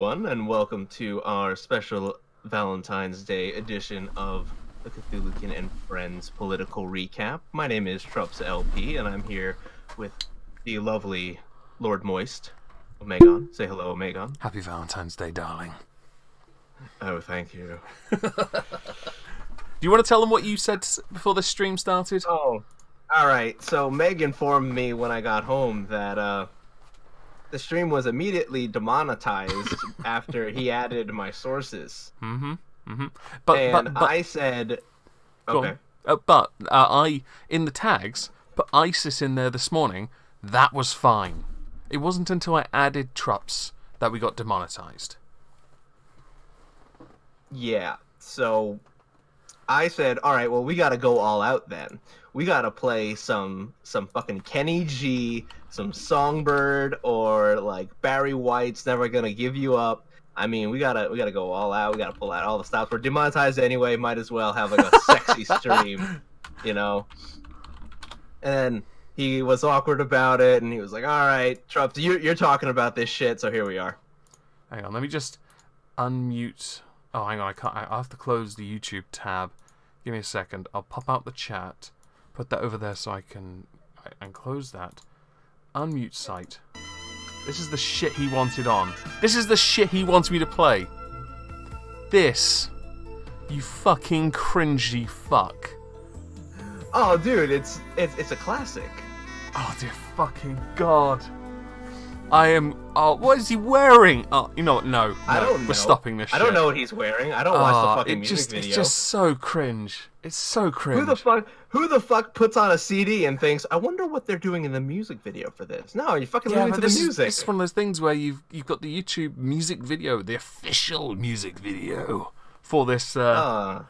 And welcome to our special Valentine's Day edition of the Cthulhu-Kin and Friends political recap. My name is TrupsLP, and I'm here with the lovely Lord Moist, Omegon. Say hello, Omegon. Happy Valentine's Day, darling. Oh, thank you. Do you want to tell them what you said before the stream started? Oh, all right. So Meg informed me when I got home that the stream was immediately demonetized after he added my sources. But I said, okay. I in the tags put ISIS in there this morning. That was fine. It wasn't until I added Trups that we got demonetized. Yeah. So I said, all right, well, we got to go all out then. We got to play some fucking Kenny G, some Songbird, or like Barry White's Never Gonna Give You Up. I mean, we gotta go all out. We gotta pull out all the stops. We're demonetized anyway. Might as well have like a sexy stream, you know. And he was awkward about it, and he was like, "All right, Trups, you're talking about this shit, so here we are." Hang on, let me just unmute. Oh, hang on, I have to close the YouTube tab. Give me a second. I'll pop out the chat, put that over there so I can close that. Unmute site. This is the shit he wanted on. This is the shit he wants me to play. This, you fucking cringy fuck. Oh, dude, it's a classic. Oh dear fucking god. I am. Oh, what is he wearing? Oh, you know what? No, I don't know. We're stopping this shit. I don't know what he's wearing. I don't watch the fucking music video. It's just so cringe. It's so cringe. Who the fuck puts on a CD and thinks, I wonder what they're doing in the music video for this? No, you fucking listen to the music. This is one of those things where you've got the YouTube music video, the official music video for this for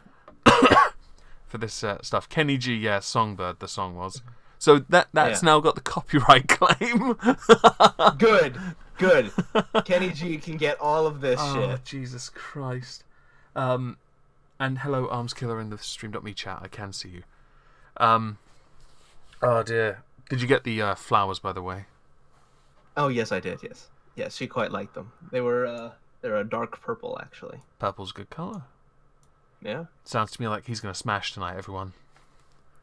this stuff. Kenny G, yeah, Songbird, the song was. So that's now got the copyright claim. Good. Kenny G can get all of this shit. Jesus Christ. And hello, Arms Killer in the Stream.me chat. I can see you. Oh dear. Did you get the flowers, by the way? Oh yes, I did. Yes, she quite liked them. They're a dark purple, actually. Purple's a good color. Yeah. Sounds to me like he's gonna smash tonight, everyone.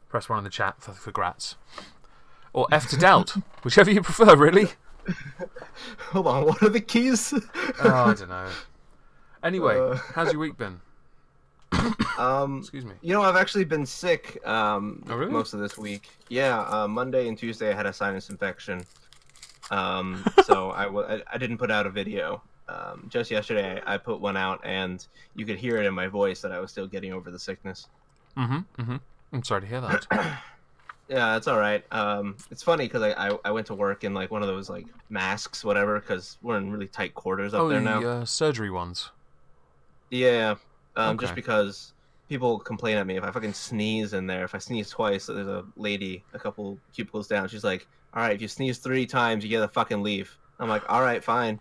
Press 1 in the chat for grats. Or F to doubt. Whichever you prefer, really. Hold on, what are the keys? Oh, I don't know. Anyway, how's your week been? Excuse me. You know, I've actually been sick really? most of this week. Yeah, Monday and Tuesday I had a sinus infection. So I didn't put out a video. Just yesterday I put one out, and you could hear it in my voice that I was still getting over the sickness. I'm sorry to hear that. Yeah, it's all right. It's funny because I went to work in like one of those like masks, whatever, because we're in really tight quarters up there now. Oh, the surgery ones. Yeah, Okay. Just because people complain at me if I fucking sneeze in there. If I sneeze twice, there's a lady a couple cubicles down. She's like, "All right, if you sneeze 3 times, you get to fucking leave." I'm like, "All right, fine,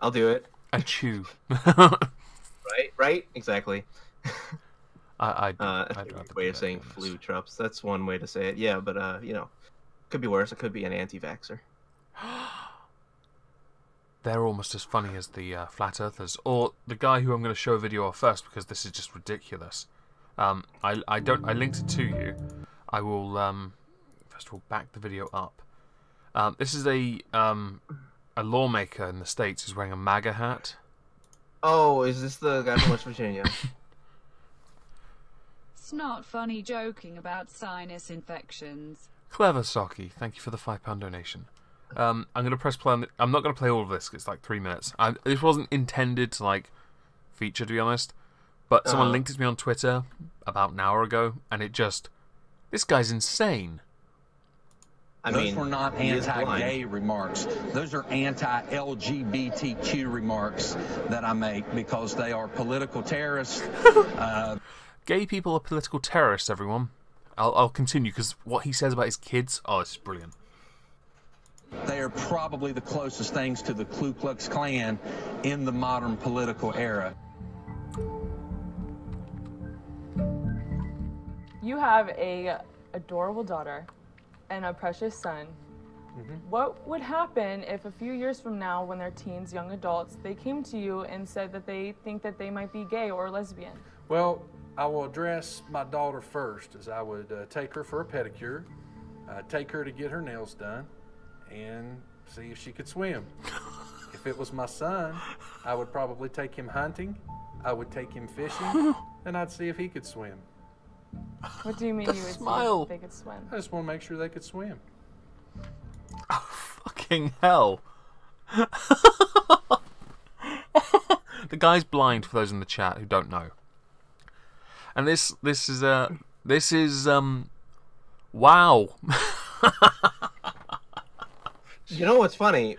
I'll do it." Achoo. Right, exactly. That's That's a way of saying flu, Trups. That's one way to say it. Yeah, but you know, could be worse. It could be an anti-vaxxer. They're almost as funny as the flat earthers, or the guy who I'm going to show a video of first because this is just ridiculous. I linked it to you. I will first of all back the video up. This is a lawmaker in the States who's wearing a MAGA hat. Oh, is this the guy from West Virginia? It's not funny joking about sinus infections. Clever Socky, thank you for the £5 donation. I'm going to press play on I'm not going to play all of this, 'cause it's like 3 minutes. This wasn't intended to like feature, to be honest, but someone linked it to me on Twitter about an hour ago, and it just... This guy's insane. Those were not anti-gay remarks. Those are anti-LGBTQ remarks that I make because they are political terrorists. Gay people are political terrorists, everyone. I'll continue, because what he says about his kids... Oh, this is brilliant. They are probably the closest things to the Ku Klux Klan in the modern political era. You have a adorable daughter and a precious son What would happen if a few years from now, when they're teens, young adults, they came to you and said that they think that they might be gay or lesbian? Well, I will address my daughter first, as I would take her for a pedicure, take her to get her nails done, and see if she could swim. If it was my son, I would probably take him hunting, I would take him fishing, and I'd see if he could swim. What do you mean you would see if they could swim? I just want to make sure they could swim. Oh, fucking hell. The guy's blind, for those in the chat who don't know. And this is wow. You know what's funny?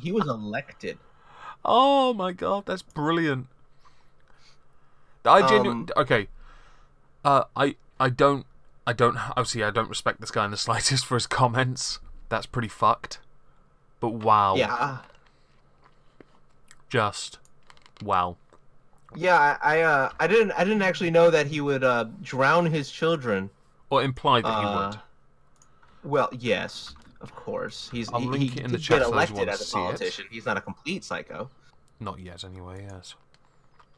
He was elected. Oh my god, that's brilliant. I genuinely okay. I don't obviously I don't respect this guy in the slightest for his comments. That's pretty fucked. But wow. Yeah. Just wow. Yeah, I didn't actually know that he would drown his children. Or imply that he would. Well, yes, of course. I'll link it in the did chat get for those who elected want to as a see it. politician. He's not a complete psycho. Not yet, anyway. Yes.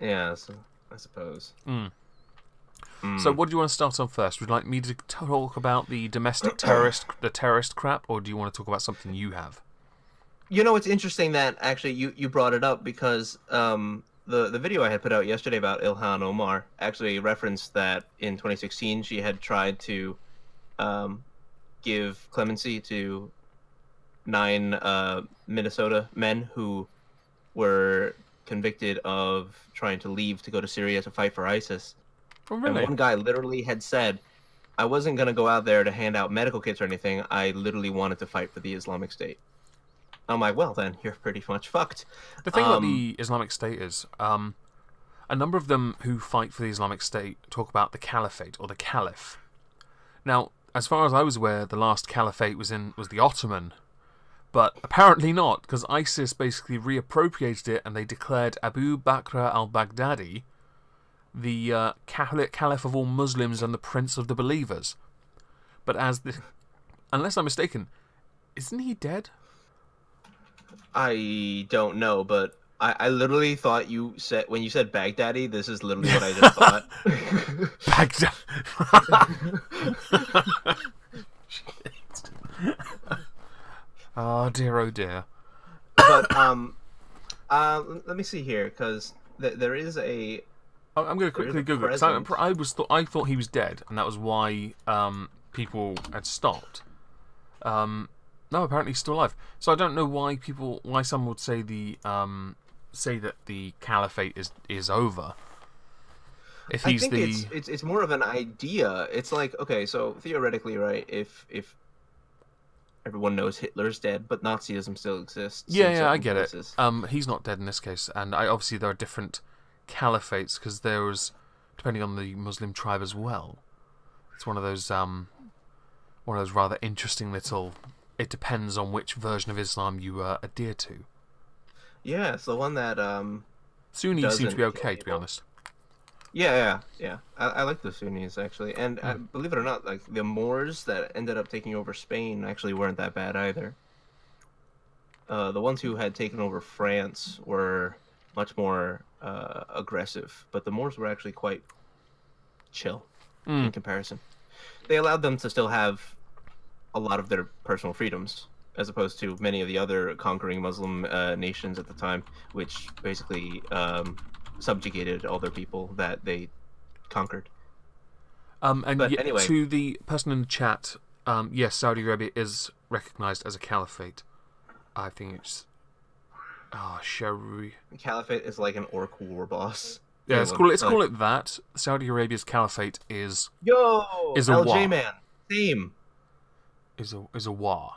Yeah, so, I suppose. So, what do you want to start on first? Would you like me to talk about the domestic terrorist crap, or do you want to talk about something you have? You know, it's interesting that actually you brought it up because the video I had put out yesterday about Ilhan Omar actually referenced that in 2016 she had tried to give clemency to 9 Minnesota men who were convicted of trying to leave to go to Syria to fight for ISIS. Oh, really? And one guy literally had said, I wasn't going to go out there to hand out medical kits or anything. I literally wanted to fight for the Islamic State. I'm like, well, then, you're pretty much fucked. The thing about the Islamic State is, a number of them who fight for the Islamic State talk about the caliphate, or the caliph. Now, as far as I was aware, the last caliphate was the Ottoman. But apparently not, because ISIS basically reappropriated it and they declared Abu Bakr al-Baghdadi the caliph of all Muslims and the prince of the believers. But unless I'm mistaken, isn't he dead? I don't know, but I literally thought you said, when you said Baghdadi, this is literally what I just thought. Baghdad. Shit. Oh dear, oh dear. But let me see here, because there is a. I'm going to quickly Google it. I thought he was dead, and that was why people had stopped. No, apparently he's still alive. So I don't know why some would say that the caliphate is over. If he's it's more of an idea. It's like, okay, so theoretically, right? If everyone knows Hitler's dead, but Nazism still exists. Yeah, I get it. He's not dead in this case, and obviously there are different caliphates because there was, depending on the Muslim tribe as well. It's one of those rather interesting little. It depends on which version of Islam you adhere to. Yeah, it's the one that Sunnis seem to be okay, to be honest. Yeah. I like the Sunnis actually, and believe it or not, like the Moors that ended up taking over Spain actually weren't that bad either. The ones who had taken over France were much more aggressive, but the Moors were actually quite chill in comparison. They allowed them to still have a lot of their personal freedoms, as opposed to many of the other conquering Muslim nations at the time, which basically subjugated all their people that they conquered. But anyway, to the person in the chat, yes, Saudi Arabia is recognized as a caliphate. I think it's Caliphate is like an orc war boss. Yeah, let's call it that. Saudi Arabia's caliphate is a LJ wa. man. Same. Is a wa.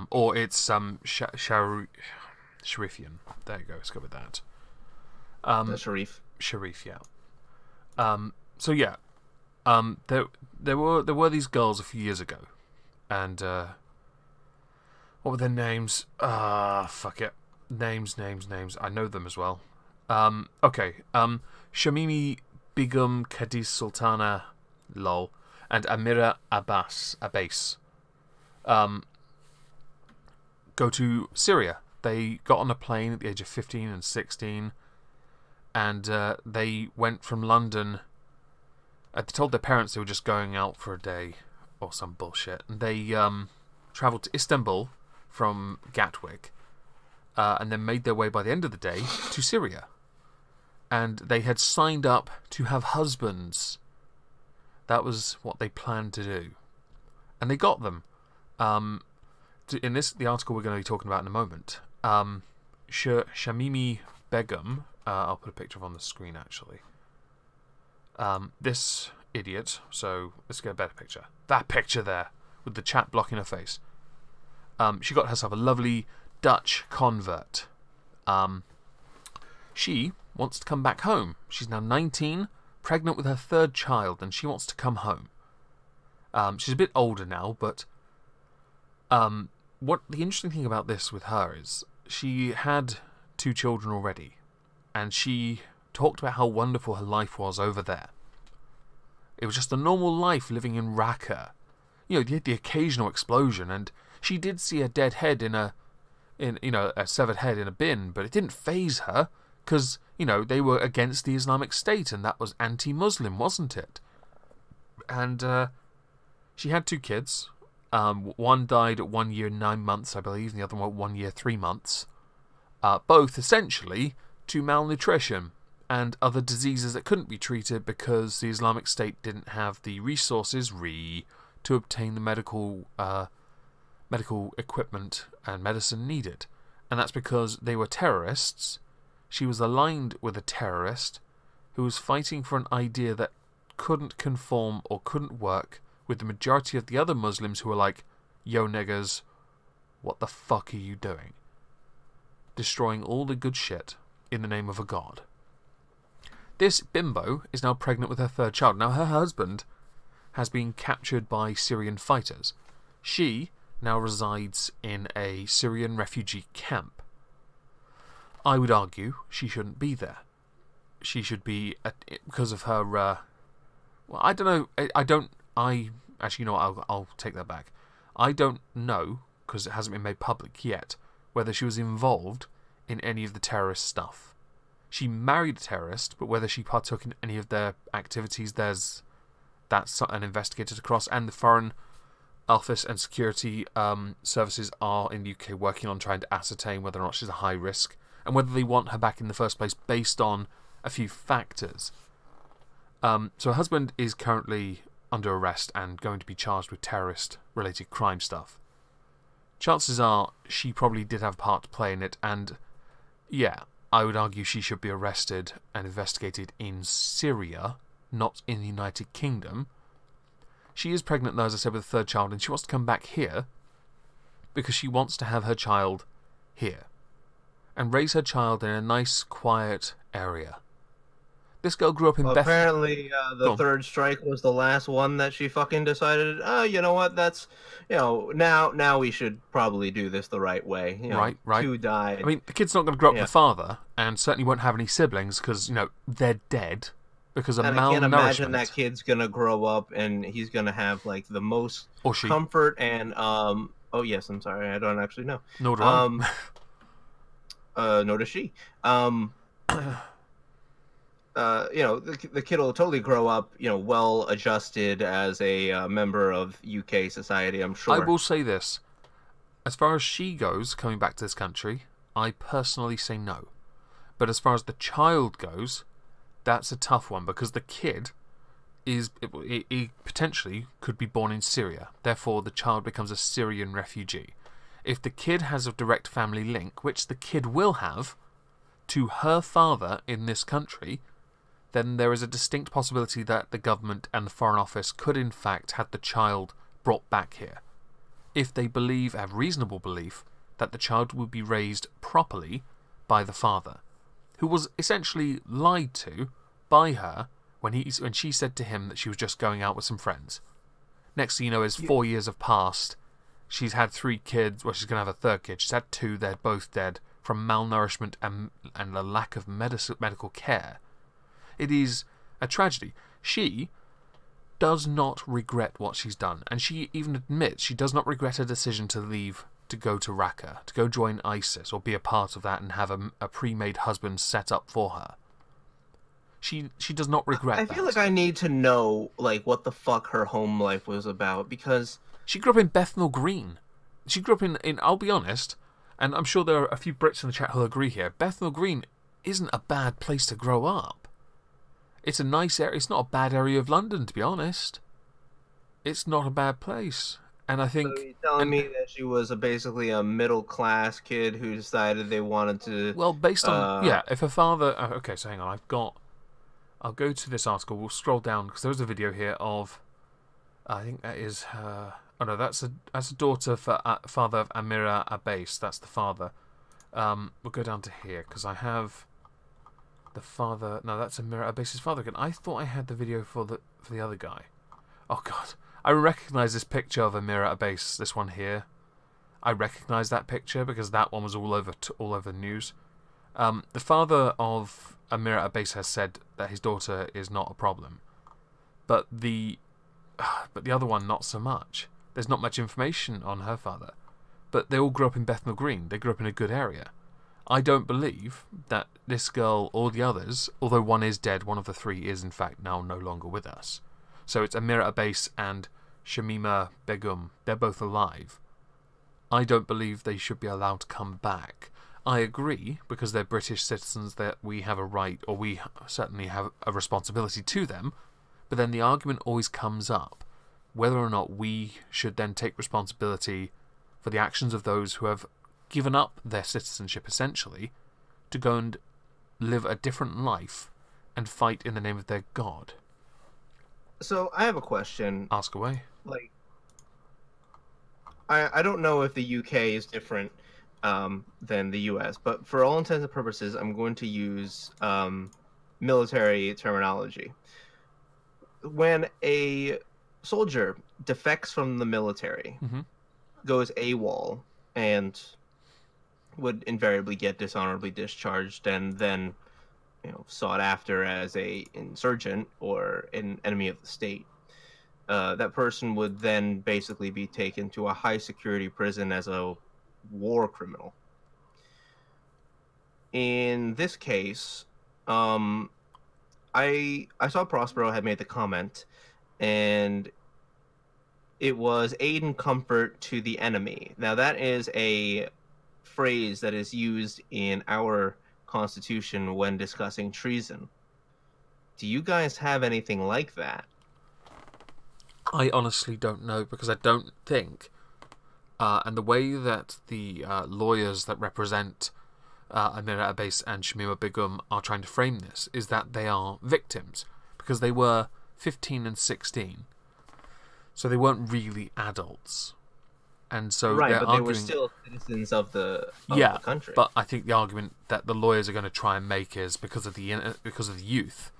Or it's Sharifian. There you go. Let's go with that. The Sharif. Sharif, yeah. So yeah, there were these girls a few years ago, and what were their names? Fuck it. Names. I know them as well. Okay. Shamimi Begum Cadiz Sultana, lol, and Amira Abbas. go to Syria. They got on a plane at the age of 15 and 16, and they went from London. They told their parents they were just going out for a day or some bullshit, and they travelled to Istanbul from Gatwick, and then made their way by the end of the day to Syria. And they had signed up to have husbands. That was what they planned to do. And they got them. In the article we're going to be talking about in a moment, Shamimi Begum, I'll put a picture of on the screen actually. This idiot, so let's get a better picture. That picture there, with the chat blocking her face. She got herself a lovely Dutch convert. She wants to come back home. She's now 19, pregnant with her third child, and she wants to come home. She's a bit older now, but what the interesting thing about this with her is she had 2 children already, and she talked about how wonderful her life was over there. It was just a normal life living in Raqqa. You know, the occasional explosion, and she did see a dead head a severed head in a bin, but it didn't faze her, because, they were against the Islamic State, and that was anti-Muslim, wasn't it? And she had 2 kids. One died at 1 year 9 months, I believe, and the other one at 1 year 3 months. Both, essentially, to malnutrition and other diseases that couldn't be treated because the Islamic State didn't have the resources to obtain the medical equipment and medicine needed. And that's because they were terrorists. She was aligned with a terrorist who was fighting for an idea that couldn't conform or couldn't work with the majority of the other Muslims who were like, yo niggers, what the fuck are you doing? Destroying all the good shit in the name of a god. This bimbo is now pregnant with her 3rd child. Now her husband has been captured by Syrian fighters. She now resides in a Syrian refugee camp. I would argue she shouldn't be there. She should be, because of her, well, I don't know, actually, you know what, I'll take that back. I don't know, because it hasn't been made public yet, whether she was involved in any of the terrorist stuff. She married a terrorist, but whether she partook in any of their activities, that's an investigated across, and the Foreign Office and security services are in the UK working on trying to ascertain whether or not she's a high risk, and whether they want her back in the first place based on a few factors. So her husband is currently under arrest and going to be charged with terrorist-related crime stuff. Chances are she probably did have a part to play in it, and yeah, I would argue she should be arrested and investigated in Syria, not in the United Kingdom. She is pregnant, though, as I said, with a 3rd child, and she wants to come back here because she wants to have her child here and raise her child in a nice, quiet area. This girl grew up in Bethlehem. Apparently, the 3rd strike was the last one that she fucking decided, you know what, that's, now we should probably do this the right way. Right. 2 died. I mean, the kid's not going to grow up with a father, and certainly won't have any siblings, because, they're dead because of malnourishment. I can't imagine that kid's going to grow up, and he's going to have, like, the most comfort and, oh, yes, I'm sorry, I don't actually know. Nor do I. Nor does she. The kid will totally grow up, well adjusted as a member of UK society, I'm sure. I will say this. As far as she goes, coming back to this country, I personally say no. But as far as the child goes, that's a tough one, because the kid he potentially could be born in Syria. Therefore, the child becomes a Syrian refugee. If the kid has a direct family link, which the kid will have, to her father in this country, then there is a distinct possibility that the government and the Foreign Office could in fact have the child brought back here, if they have reasonable belief that the child will be raised properly by the father, who was essentially lied to by her when she said to him that she was just going out with some friends. Next thing you know is 4 years have passed. She's had 3 kids. Well, she's going to have a 3rd kid. She's had 2. They're both dead from malnourishment and a lack of medical care. It is a tragedy. She does not regret what she's done. And she even admits she does not regret her decision to leave, to go to Raqqa, to go join ISIS, or be a part of that and have a pre-made husband set up for her. She does not regret that. I feel like I need to know, like, what the fuck her home life was about, because... She grew up in Bethnal Green. She grew up in I'll be honest, and I'm sure there are a few Brits in the chat who'll agree here, Bethnal Green isn't a bad place to grow up. It's a nice area. It's not a bad area of London, to be honest. It's not a bad place. And I think... So you're telling me that she was basically a middle-class kid who decided they wanted to... Well, based on... yeah, if her father... okay, so hang on. I'll go to this article. We'll scroll down, because there's a video here of... I think that is her... Oh, no, that's a daughter for father of Amira Abbas. That's the father. We'll go down to here, because I have... The father... No, that's Amira Abbas's father again. I thought I had the video for the other guy. Oh, God. I recognise this picture of Amira Abbas, this one here. I recognise that picture because that one was all over the news. The father of Amira Abbas has said that his daughter is not a problem. But the other one, not so much. There's not much information on her father. But they all grew up in Bethnal Green. They grew up in a good area. I don't believe that this girl or the others, although one is dead, one of the three is in fact now no longer with us. So it's Amira Abbas and Shamima Begum. They're both alive. I don't believe they should be allowed to come back. I agree, because they're British citizens, that we have a right, or we certainly have a responsibility to them. But then the argument always comes up whether or not we should then take responsibility for the actions of those who have given up their citizenship, essentially, to go and live a different life and fight in the name of their God. So, I have a question. Ask away. Like, I don't know if the UK is different than the US, but for all intents and purposes, I'm going to use military terminology. When a soldier defects from the military, goes AWOL, and would invariably get dishonorably discharged and then, sought after as a insurgent or an enemy of the state. That person would then basically be taken to a high security prison as a war criminal. In this case, I saw Prospero had made the comment, and it was aid and comfort to the enemy. Now that is a phrase that is used in our Constitution when discussing treason. Do you guys have anything like that? I honestly don't know, because I don't think, and the way that the lawyers that represent Amira Abbas and Shamima Begum are trying to frame this is that they are victims, because they were 15 and 16, so they weren't really adults. And so right, they're but arguing, they were still citizens of the country. But I think the argument that the lawyers are going to try and make is because of the youth,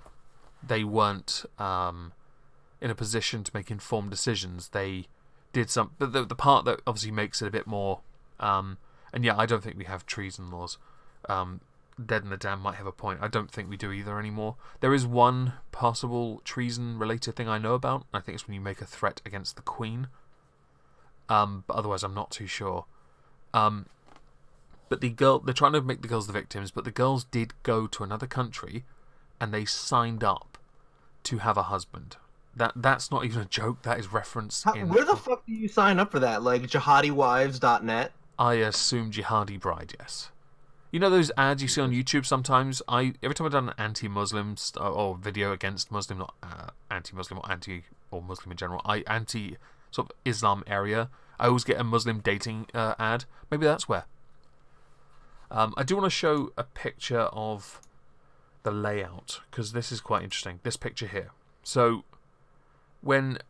they weren't in a position to make informed decisions. They did some, but the part that obviously makes it a bit more, and yeah, I don't think we have treason laws. Dead and the Damned might have a point. I don't think we do either anymore. There is one possible treason-related thing I know about. I think it's when you make a threat against the Queen. But otherwise, I'm not too sure. But they're trying to make the girls the victims, but the girls did go to another country, and they signed up to have a husband. That's not even a joke. That is referenced in... Where the fuck do you sign up for that? Like jihadiwives.net? I assume Jihadi Bride, yes. You know those ads you see on YouTube sometimes? Every time I've done an anti-Muslim or video against Muslim, not anti-Muslim or Muslim in general, anti sort of Islam area, I always get a Muslim dating ad. Maybe that's where. I do want to show a picture of the layout, because this is quite interesting. This picture here. So, when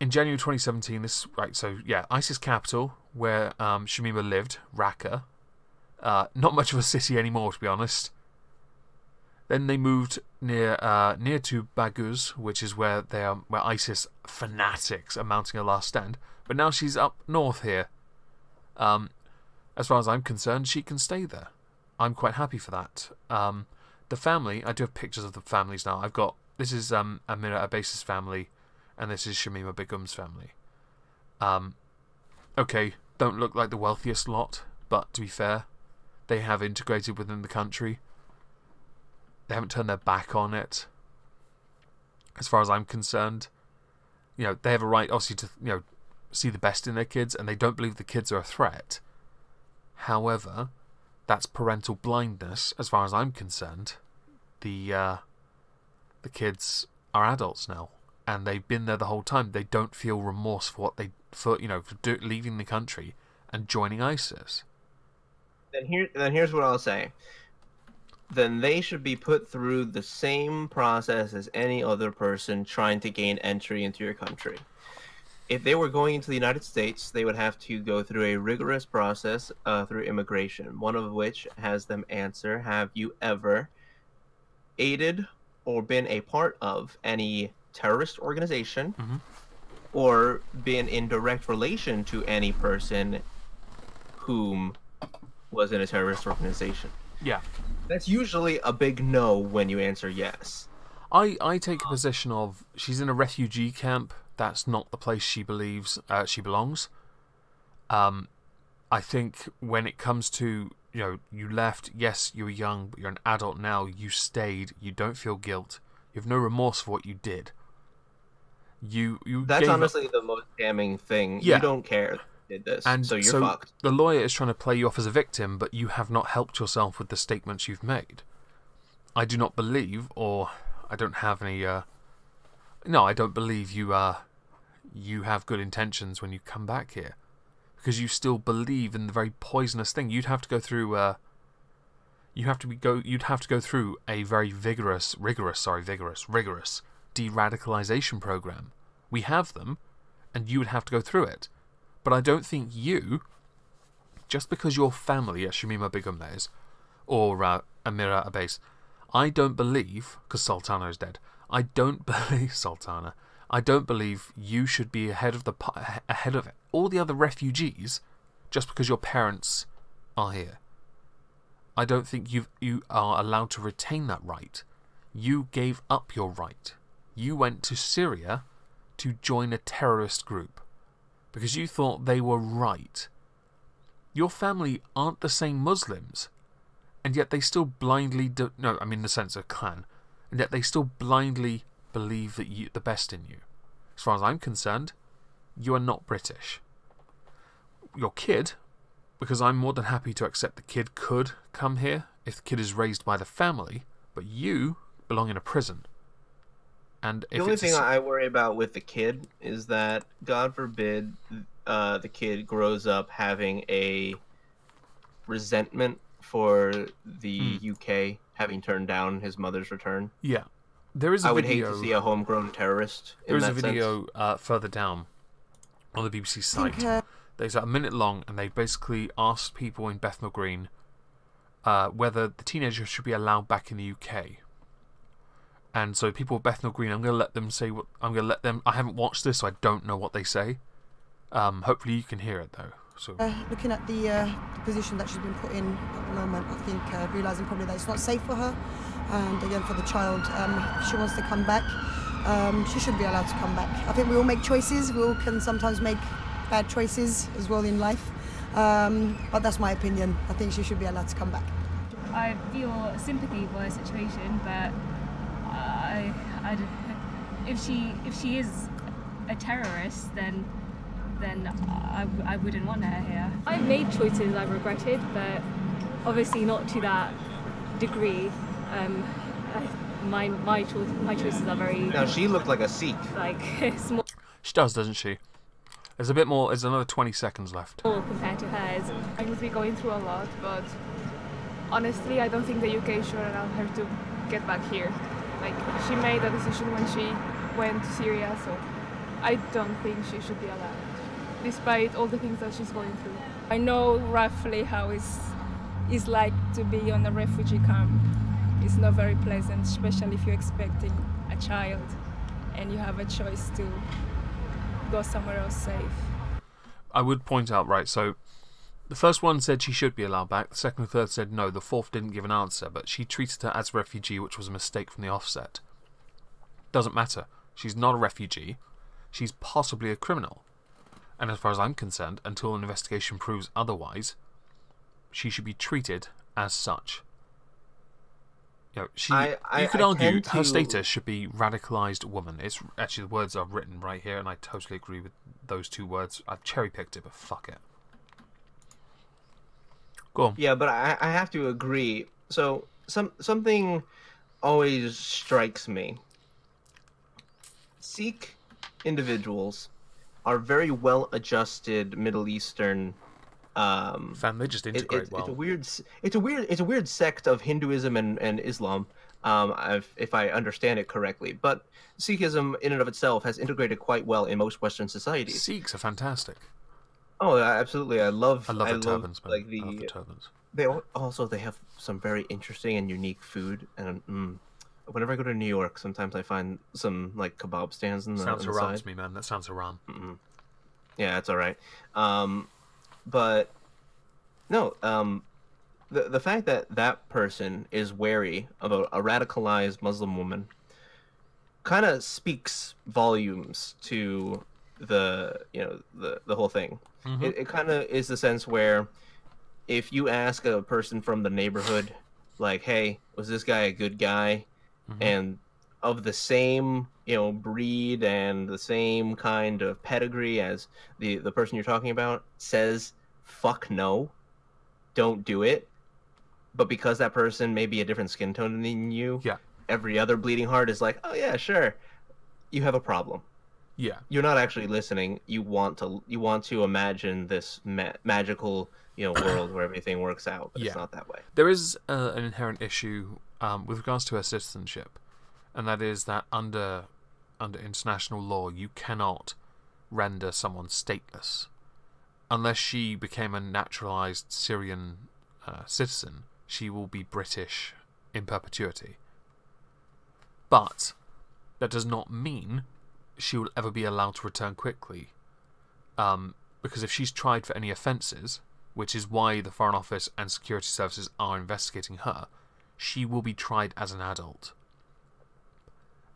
in January 2017, ISIS capital, where Shamima lived, Raqqa. Not much of a city anymore, to be honest. Then they moved near to Baghouz, which is where ISIS fanatics are mounting a last stand. But now she's up north here. As far as I'm concerned, she can stay there. I'm quite happy for that. The family, I do have pictures of the families now. This is Amira Abbas's family, and this is Shamima Begum's family. Okay, don't look like the wealthiest lot, but to be fair, they have integrated within the country. They haven't turned their back on it. As far as I'm concerned, you know, they have a right, obviously, to, you know, see the best in their kids, and they don't believe the kids are a threat. However, that's parental blindness, as far as I'm concerned. The kids are adults now, and they've been there the whole time. They don't feel remorse for what for leaving the country and joining ISIS. Then here's what I'll say. Then they should be put through the same process as any other person trying to gain entry into your country. If they were going into the United States, they would have to go through a rigorous process through immigration, one of which has them answer, have you ever aided or been a part of any terrorist organization, or been in direct relation to any person whom was in a terrorist organization? Yeah. That's usually a big no when you answer yes. I take a position of, she's in a refugee camp. That's not the place she believes she belongs. I think when it comes to, you know, you left, yes, you were young, but you're an adult now, you stayed, you don't feel guilt, you have no remorse for what you did. That's honestly the most damning thing. Yeah. You don't care did this, and so you're fucked. The lawyer is trying to play you off as a victim, but you have not helped yourself with the statements you've made. I do not believe, or I don't have any, no, I don't believe you have good intentions when you come back here. Because you still believe in the very poisonous thing. You'd have to go through you'd have to go through a very rigorous de-radicalization program. We have them, and you would have to go through it. But I don't think you, just because your family, as Shamima Begum is, or Amira Abbas, I don't believe, because Sultana is dead, I don't believe Sultana. I don't believe you should be ahead of all the other refugees just because your parents are here. I don't think you are allowed to retain that right. You gave up your right. You went to Syria to join a terrorist group because you thought they were right. Your family aren't the same Muslims, and yet they still blindly in the sense of clan, and yet they still blindly believe that the best in you. As far as I'm concerned, you are not British. Your kid, because I'm more than happy to accept the kid could come here if the kid is raised by the family, but you belong in a prison. And the only thing I worry about with the kid is that, God forbid, the kid grows up having a resentment for the UK having turned down his mother's return. Yeah. There is a I would video, hate to see a homegrown terrorist. There is a video further down on the BBC site. It's a minute long, and they basically asked people in Bethnal Green whether the teenager should be allowed back in the UK. And so people of Bethnal Green, I'm going to let them say what I'm going to let them. I haven't watched this, so I don't know what they say. Hopefully you can hear it though. So looking at the position that she's been put in at the moment, I think realising probably that it's not safe for her, and again for the child. If she wants to come back, she should be allowed to come back. I think we all make choices. We all can sometimes make bad choices as well in life, but that's my opinion. I think she should be allowed to come back. I feel sympathy for her situation, but if she is a terrorist, then I wouldn't want her here. I've made choices I've regretted, but obviously not to that degree. My choices are very. Now she looked like a Sikh. Like small. She does, doesn't she? There's a bit more. There's another 20 seconds left. Compared to hers. I must be going through a lot, but honestly, I don't think the UK should allow her to get back here. Like, she made a decision when she went to Syria, so I don't think she should be allowed, despite all the things that she's going through. I know roughly how it's like to be on a refugee camp. It's not very pleasant, especially if you're expecting a child and you have a choice to go somewhere else safe. I would point out, right, so the first one said she should be allowed back, the second and third said no, the fourth didn't give an answer, but she treated her as a refugee, which was a mistake from the offset. Doesn't matter. She's not a refugee. she's possibly a criminal. And as far as I'm concerned, until an investigation proves otherwise, she should be treated as such. You know, you could argue her status should be radicalized woman. It's actually, the words are written right here, and I totally agree with those two words. I've cherry-picked it, but fuck it. Go on. Yeah, but I have to agree. So something always strikes me. Sikh individuals are very well-adjusted Middle Eastern. They just integrate well. It's a weird sect of Hinduism and Islam, if I understand it correctly. But Sikhism, in and of itself, has integrated quite well in most Western societies. Sikhs are fantastic. Oh, absolutely! I love the turbans, man. Like I love the turbans. They have some very interesting and unique food, and whenever I go to New York, sometimes I find some like kebab stands in the sounds on the Iran side. to me, man. That sounds Iran. Yeah, that's all right. But no, the fact that that person is wary of a radicalized Muslim woman kind of speaks volumes to the whole thing. It kind of is the sense where if you ask a person from the neighborhood, like, hey, was this guy a good guy? And of the same, breed and the same kind of pedigree as the person you're talking about says, fuck no, don't do it. But because that person may be a different skin tone than you, every other bleeding heart is like, oh yeah, sure, you have a problem. Yeah, you're not actually listening. You want to imagine this magical, world where everything works out, but it's not that way. There is an inherent issue with regards to her citizenship, and that is that under international law, you cannot render someone stateless unless she became a naturalized Syrian citizen. She will be British in perpetuity, but that does not mean she will ever be allowed to return quickly, because if she's tried for any offences, which is why the Foreign Office and security services are investigating her, she will be tried as an adult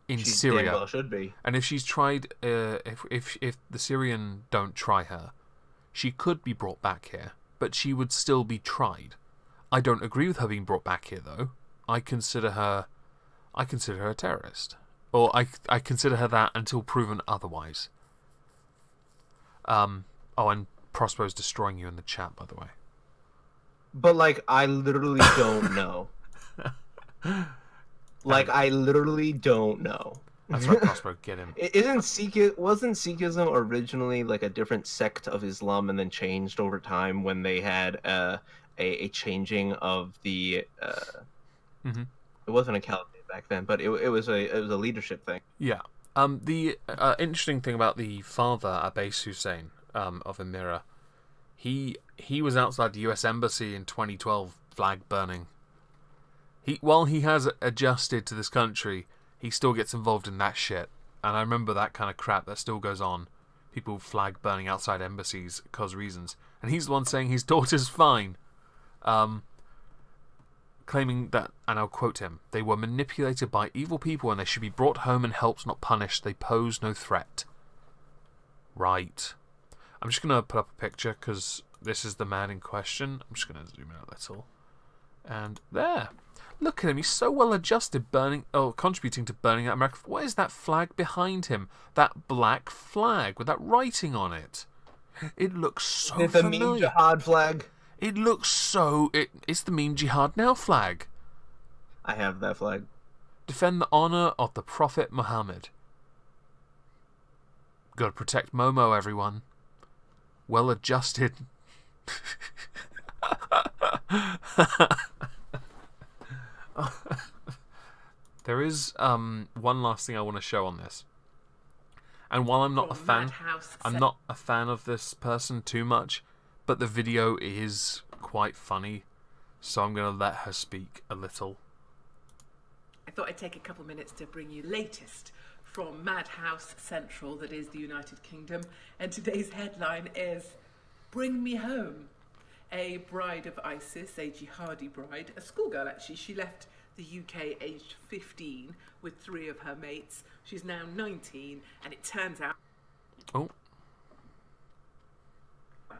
in Syria. Damn well should be. And if she's tried, if the Syrian don't try her, she could be brought back here, but she would still be tried. I don't agree with her being brought back here, though. I consider her a terrorist. Or I consider her that until proven otherwise. Oh, and Prospero's destroying you in the chat, by the way. But, I literally don't know. I literally don't know. That's right, Prospero, get him. Wasn't Sikhism originally, a different sect of Islam and then changed over time when they had a changing of the... It wasn't a caliphate back then, but it was a leadership thing. Yeah. The interesting thing about the father, Abbas Hussein, of Emira, he was outside the U.S. Embassy in 2012, flag burning. While he has adjusted to this country, he still gets involved in that shit. And I remember that kind of crap that still goes on. People flag burning outside embassies cause reasons. And he's the one saying his daughter's fine. Claiming that, and I'll quote him, "They were manipulated by evil people and they should be brought home and helped, not punished. They pose no threat." Right. I'm just going to put up a picture because this is the man in question. I'm just going to zoom out a little. And there. Look at him. He's so well adjusted, contributing to burning out America. What is that flag behind him? That black flag with that writing on it. It looks so familiar. It's a meme jihad flag. It looks so... It's the meme Jihad Now flag. I have that flag. Defend the honour of the Prophet Muhammad. Gotta protect Momo, everyone. Well adjusted. There is one last thing I want to show on this. And while I'm not a fan of this person too much, but the video is quite funny, so I'm going to let her speak a little. I thought I'd take a couple minutes to bring you latest from Madhouse Central, that is the United Kingdom, and today's headline is "Bring Me Home." A bride of ISIS, a jihadi bride, a schoolgirl actually, she left the UK aged 15 with 3 of her mates. She's now 19, and it turns out Oh.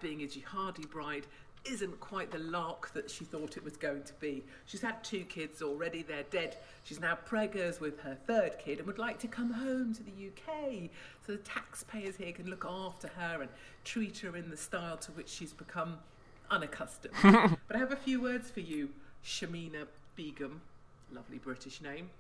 Being a jihadi bride isn't quite the lark that she thought it was going to be. She's had 2 kids already, they're dead. She's now preggers with her 3rd kid and would like to come home to the UK so the taxpayers here can look after her and treat her in the style to which she's become unaccustomed. But I have a few words for you, Shamina Begum. Lovely British name.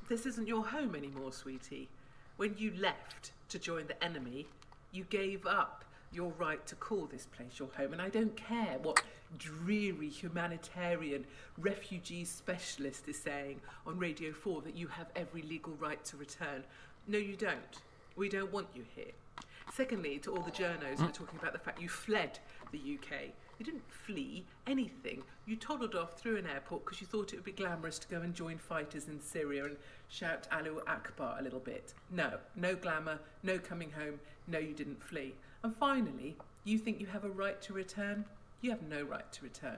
This isn't your home anymore, sweetie. When you left to join the enemy, you gave up your right to call this place your home, and I don't care what dreary humanitarian refugee specialist is saying on Radio 4 that you have every legal right to return. No, you don't. We don't want you here. Secondly, to all the journos who are talking about the fact you fled the UK, you didn't flee anything. You toddled off through an airport because you thought it would be glamorous to go and join fighters in Syria and shout Allahu Akbar a little bit. No, no glamour, no coming home, no, you didn't flee. And finally, you think you have a right to return? You have no right to return.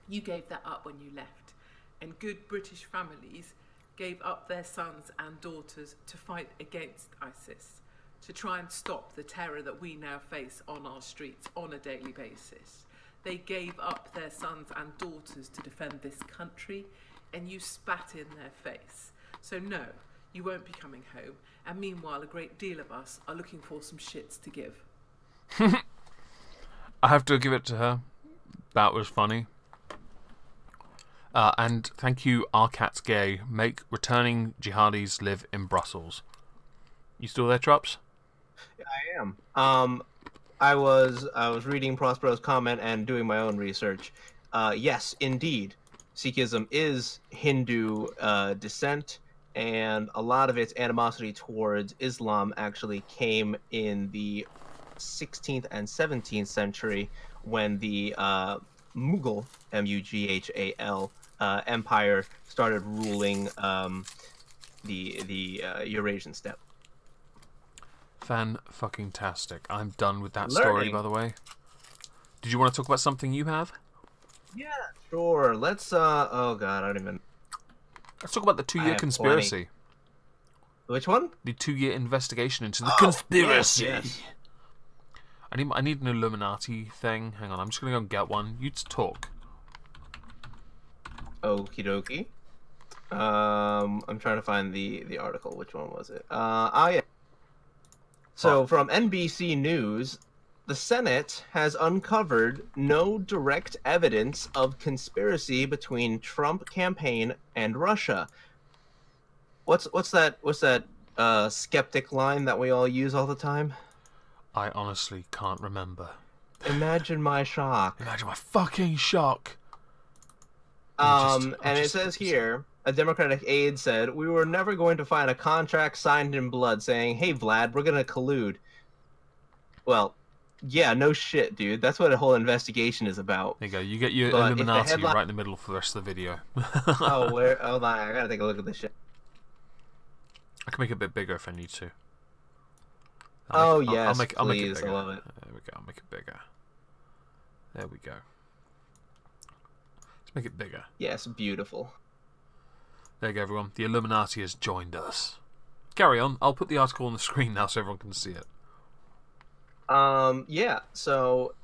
You gave that up when you left. And good British families gave up their sons and daughters to fight against ISIS, to try and stop the terror that we now face on our streets on a daily basis. They gave up their sons and daughters to defend this country, and you spat in their face. So no, you won't be coming home, and meanwhile a great deal of us are looking for some shits to give. I have to give it to her. That was funny. And thank you, Our Cat's Gay. Make returning jihadis live in Brussels. You still there, Trups? Yeah, I am. I was reading Prospero's comment and doing my own research. Yes, indeed, Sikhism is Hindu descent, and a lot of its animosity towards Islam actually came in the 16th and 17th century when the Mughal, M-U-G-H-A-L, empire started ruling the Eurasian steppe. Fan-fucking-tastic. I'm done with that story, by the way. Did you want to talk about something you have? Yeah, sure. Let's, oh god, I don't even... Let's talk about the 2-year conspiracy. Plenty. Which one? The 2-year investigation into the conspiracy. Yes. I need an Illuminati thing. Hang on, I'm just going to go and get one. You talk. Okie dokie. I'm trying to find the article. Which one was it? Yeah. So, from NBC News, the Senate has uncovered no direct evidence of conspiracy between Trump campaign and Russia. What's that skeptic line that we all use all the time? I honestly can't remember. Imagine my shock. Imagine my fucking shock. And it says here, a Democratic aide said, "We were never going to find a contract signed in blood saying, 'Hey, Vlad, we're going to collude.'" Well, yeah, no shit, dude. That's what a whole investigation is about. There you go. You get your Illuminati right in the middle for the rest of the video. Oh, where? Hold on. I got to take a look at this shit. I can make it a bit bigger if I need to. Yes, I'll make it please. bigger. I love it. There we go. I'll make it bigger. There we go. Let's make it bigger. Yes, beautiful. There you go, everyone. The Illuminati has joined us. Carry on. I'll put the article on the screen now so everyone can see it. Yeah, so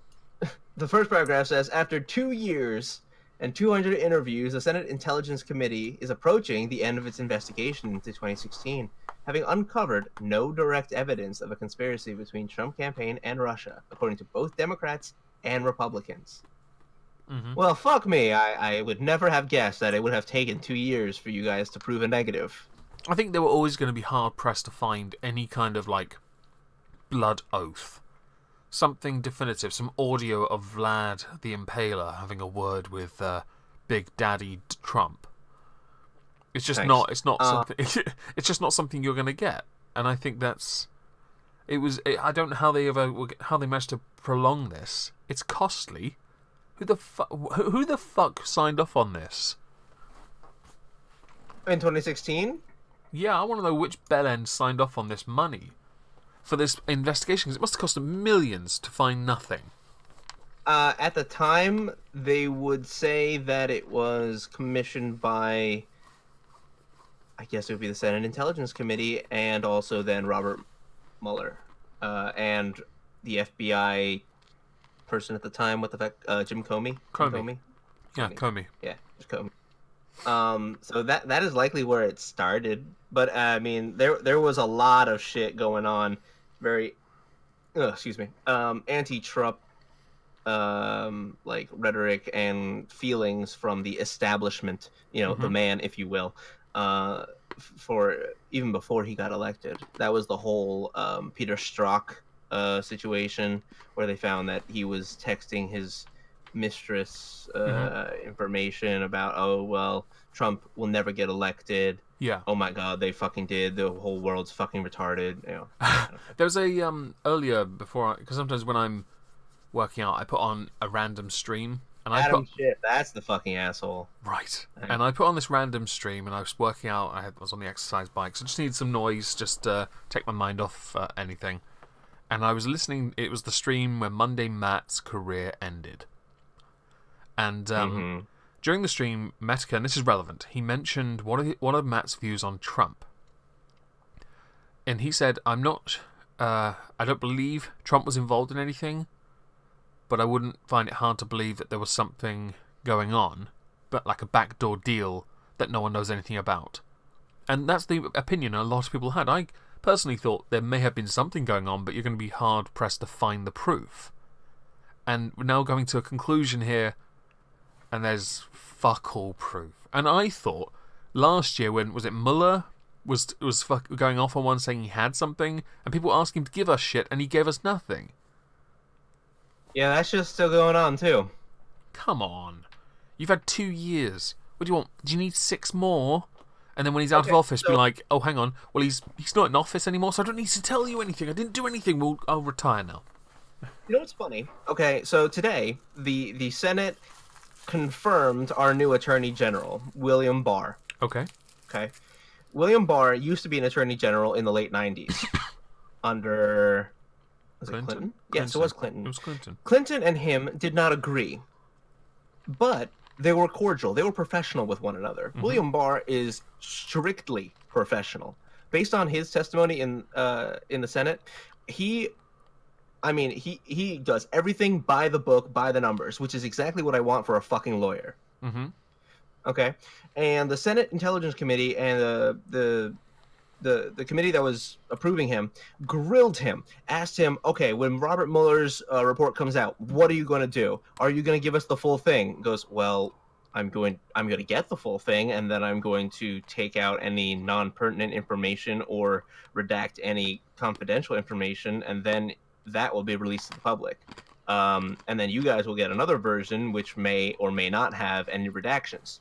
the first paragraph says, after 2 years and 200 interviews, the Senate Intelligence Committee is approaching the end of its investigation into 2016, having uncovered no direct evidence of a conspiracy between Trump campaign and Russia, according to both Democrats and Republicans. Mm-hmm. Well, fuck me. I would never have guessed that it would have taken 2 years for you guys to prove a negative. I think they were always going to be hard-pressed to find any kind of, like, blood oath. Something definitive, some audio of Vlad the Impaler having a word with Big Daddy Trump. It's just not. It's not something. It's just not something you're going to get. And I think that's. I don't know how they managed to prolong this. It's costly. Who the fuck signed off on this? In 2016? Yeah, I want to know which bellend signed off on this money for this investigation, because it must have cost them millions to find nothing. At the time, they would say that it was commissioned by, I guess it would be the Senate Intelligence Committee, and also then Robert Mueller. and the FBI person at the time. What the fuck? Jim Comey. Comey. Yeah, Comey. Yeah, just Comey. So that is likely where it started. But I mean, there was a lot of shit going on. Very, anti-Trump, like rhetoric and feelings from the establishment. The man, if you will. For even before he got elected, that was the whole Peter Strzok situation where they found that he was texting his mistress information about, Trump will never get elected. Yeah. Oh my God, they fucking did. The whole world's fucking retarded. There was a earlier before, because sometimes when I'm working out, I put on a random stream. And shit, that's the fucking asshole. Right. And I put on this random stream, and I was working out. I was on the exercise bike, so I just needed some noise, just to take my mind off anything. And I was listening. It was the stream where Monday Matt's career ended. And during the stream, Metka, and this is relevant, he mentioned what are Matt's views on Trump. And he said, I don't believe Trump was involved in anything, but I wouldn't find it hard to believe that there was something going on, but like a backdoor deal that no one knows anything about. And that's the opinion a lot of people had. I personally thought there may have been something going on, but you're going to be hard-pressed to find the proof. And we're now going to a conclusion here, and there's fuck all proof. And I thought last year, when was it Mueller was going off on one saying he had something, and people asked him to give us shit, and he gave us nothing. Yeah, that's just still going on too. Come on, you've had 2 years. What do you want? Do you need 6 more? And then when he's out of office, be like, oh, hang on. Well, he's not in office anymore, so I don't need to tell you anything. I didn't do anything. I'll retire now. You know what's funny? Okay, so today the Senate confirmed our new Attorney General, William Barr. Okay. William Barr used to be an Attorney General in the late 90s under... Was it Clinton? Yes, it was Clinton. It was Clinton. Clinton and him did not agree, but they were cordial. They were professional with one another. William Barr is strictly professional. Based on his testimony in the Senate, he does everything by the book, by the numbers, which is exactly what I want for a fucking lawyer. Okay, and the Senate Intelligence Committee and the committee that was approving him grilled him, asked him, okay, when Robert Mueller's report comes out, what are you going to do? Are you going to give us the full thing? He goes, well, I'm going to get the full thing, and then I'm going to take out any non-pertinent information or redact any confidential information, and then that will be released to the public. And then you guys will get another version which may or may not have any redactions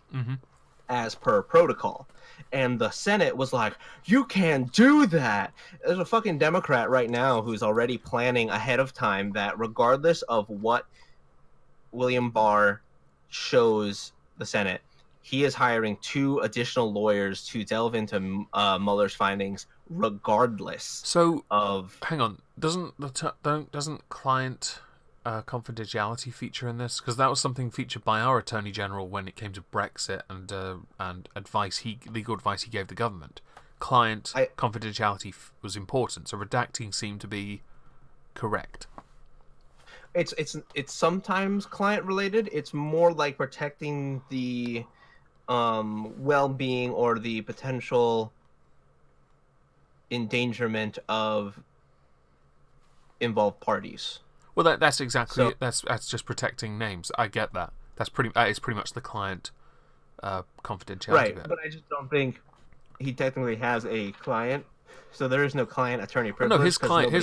as per protocol. And the Senate was like, you can't do that. There's a fucking Democrat right now who's already planning ahead of time that regardless of what William Barr shows the Senate, he is hiring 2 additional lawyers to delve into Mueller's findings regardless of... Hang on. Doesn't client confidentiality feature in this? Because that was something featured by our Attorney General when it came to Brexit and legal advice he gave the government. Client confidentiality was important, so redacting seemed to be correct. It's sometimes client related. It's more like protecting the well-being or the potential endangerment of involved parties. Well, that's exactly it. That's just protecting names. I get that. That is pretty much the client confidentiality. Right, bit. but I just don't think he technically has a client, so there is no client-attorney privilege. No, his client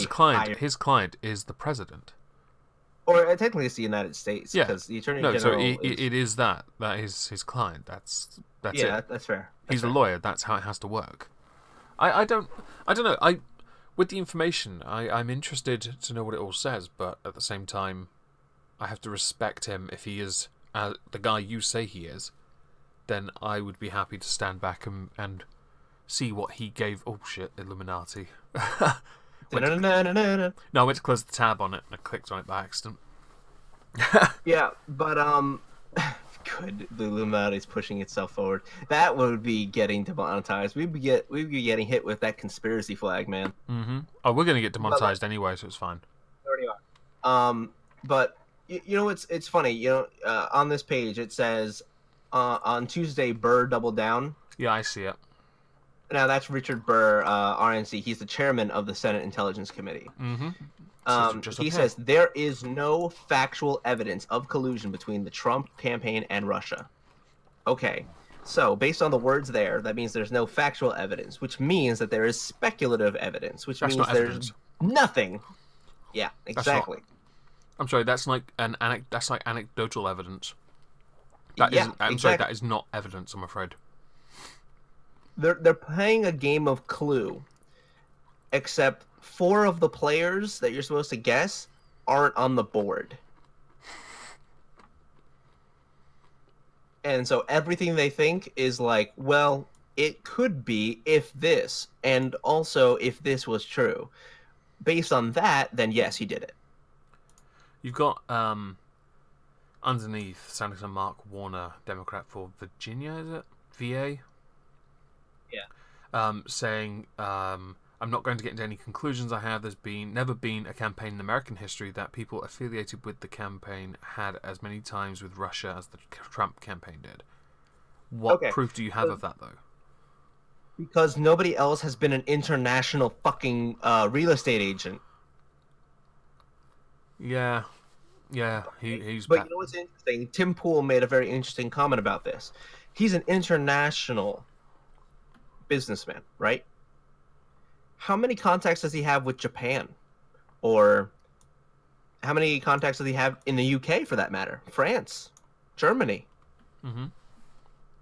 is the president. Or technically, it's the United States. Yeah. Because the Attorney General. So it is that. That is his client. That's yeah, it. That's fair. He's a lawyer. That's how it has to work. I don't know. With the information, I'm interested to know what it all says, but at the same time, I have to respect him. If he is the guy you say he is, then I would be happy to stand back and see what he gave. Oh shit, Illuminati. No, I went to close the tab on it and I clicked on it by accident. Yeah, but Good, the Illuminati's pushing itself forward. That would be getting demonetized. We'd be getting hit with that conspiracy flag, man. Mm-hmm. Oh, we're gonna get demonetized anyway, so it's fine. Already are. But you know, it's funny. You know, on this page it says on Tuesday, Burr doubled down. Yeah, I see it. Now that's Richard Burr, RNC. He's the chairman of the Senate Intelligence Committee. Mm-hmm. He says there is no factual evidence of collusion between the Trump campaign and Russia. Okay, so based on the words there, that means there's no factual evidence, which means that there is speculative evidence, which means there's nothing. Yeah, exactly. I'm sorry, that's like anecdotal evidence. I'm exactly. sorry, that is not evidence, I'm afraid. They're playing a game of Clue, except 4 of the players that you're supposed to guess aren't on the board. And so everything they think is like, well, it could be if this, and also if this was true. Based on that, then yes, he did it. You've got underneath Senator Mark Warner, Democrat for Virginia, is it? VA? Yeah. Saying, I'm not going to get into any conclusions I have. There's never been a campaign in American history that people affiliated with the campaign had as many times with Russia as the Trump campaign did. What proof do you have of that, though? Because nobody else has been an international fucking real estate agent. Yeah. Yeah, he's... But you know what's interesting? Tim Pool made a very interesting comment about this. He's an international businessman, right? How many contacts does he have with Japan? Or how many contacts does he have in the UK, for that matter? France? Germany? Mm-hmm.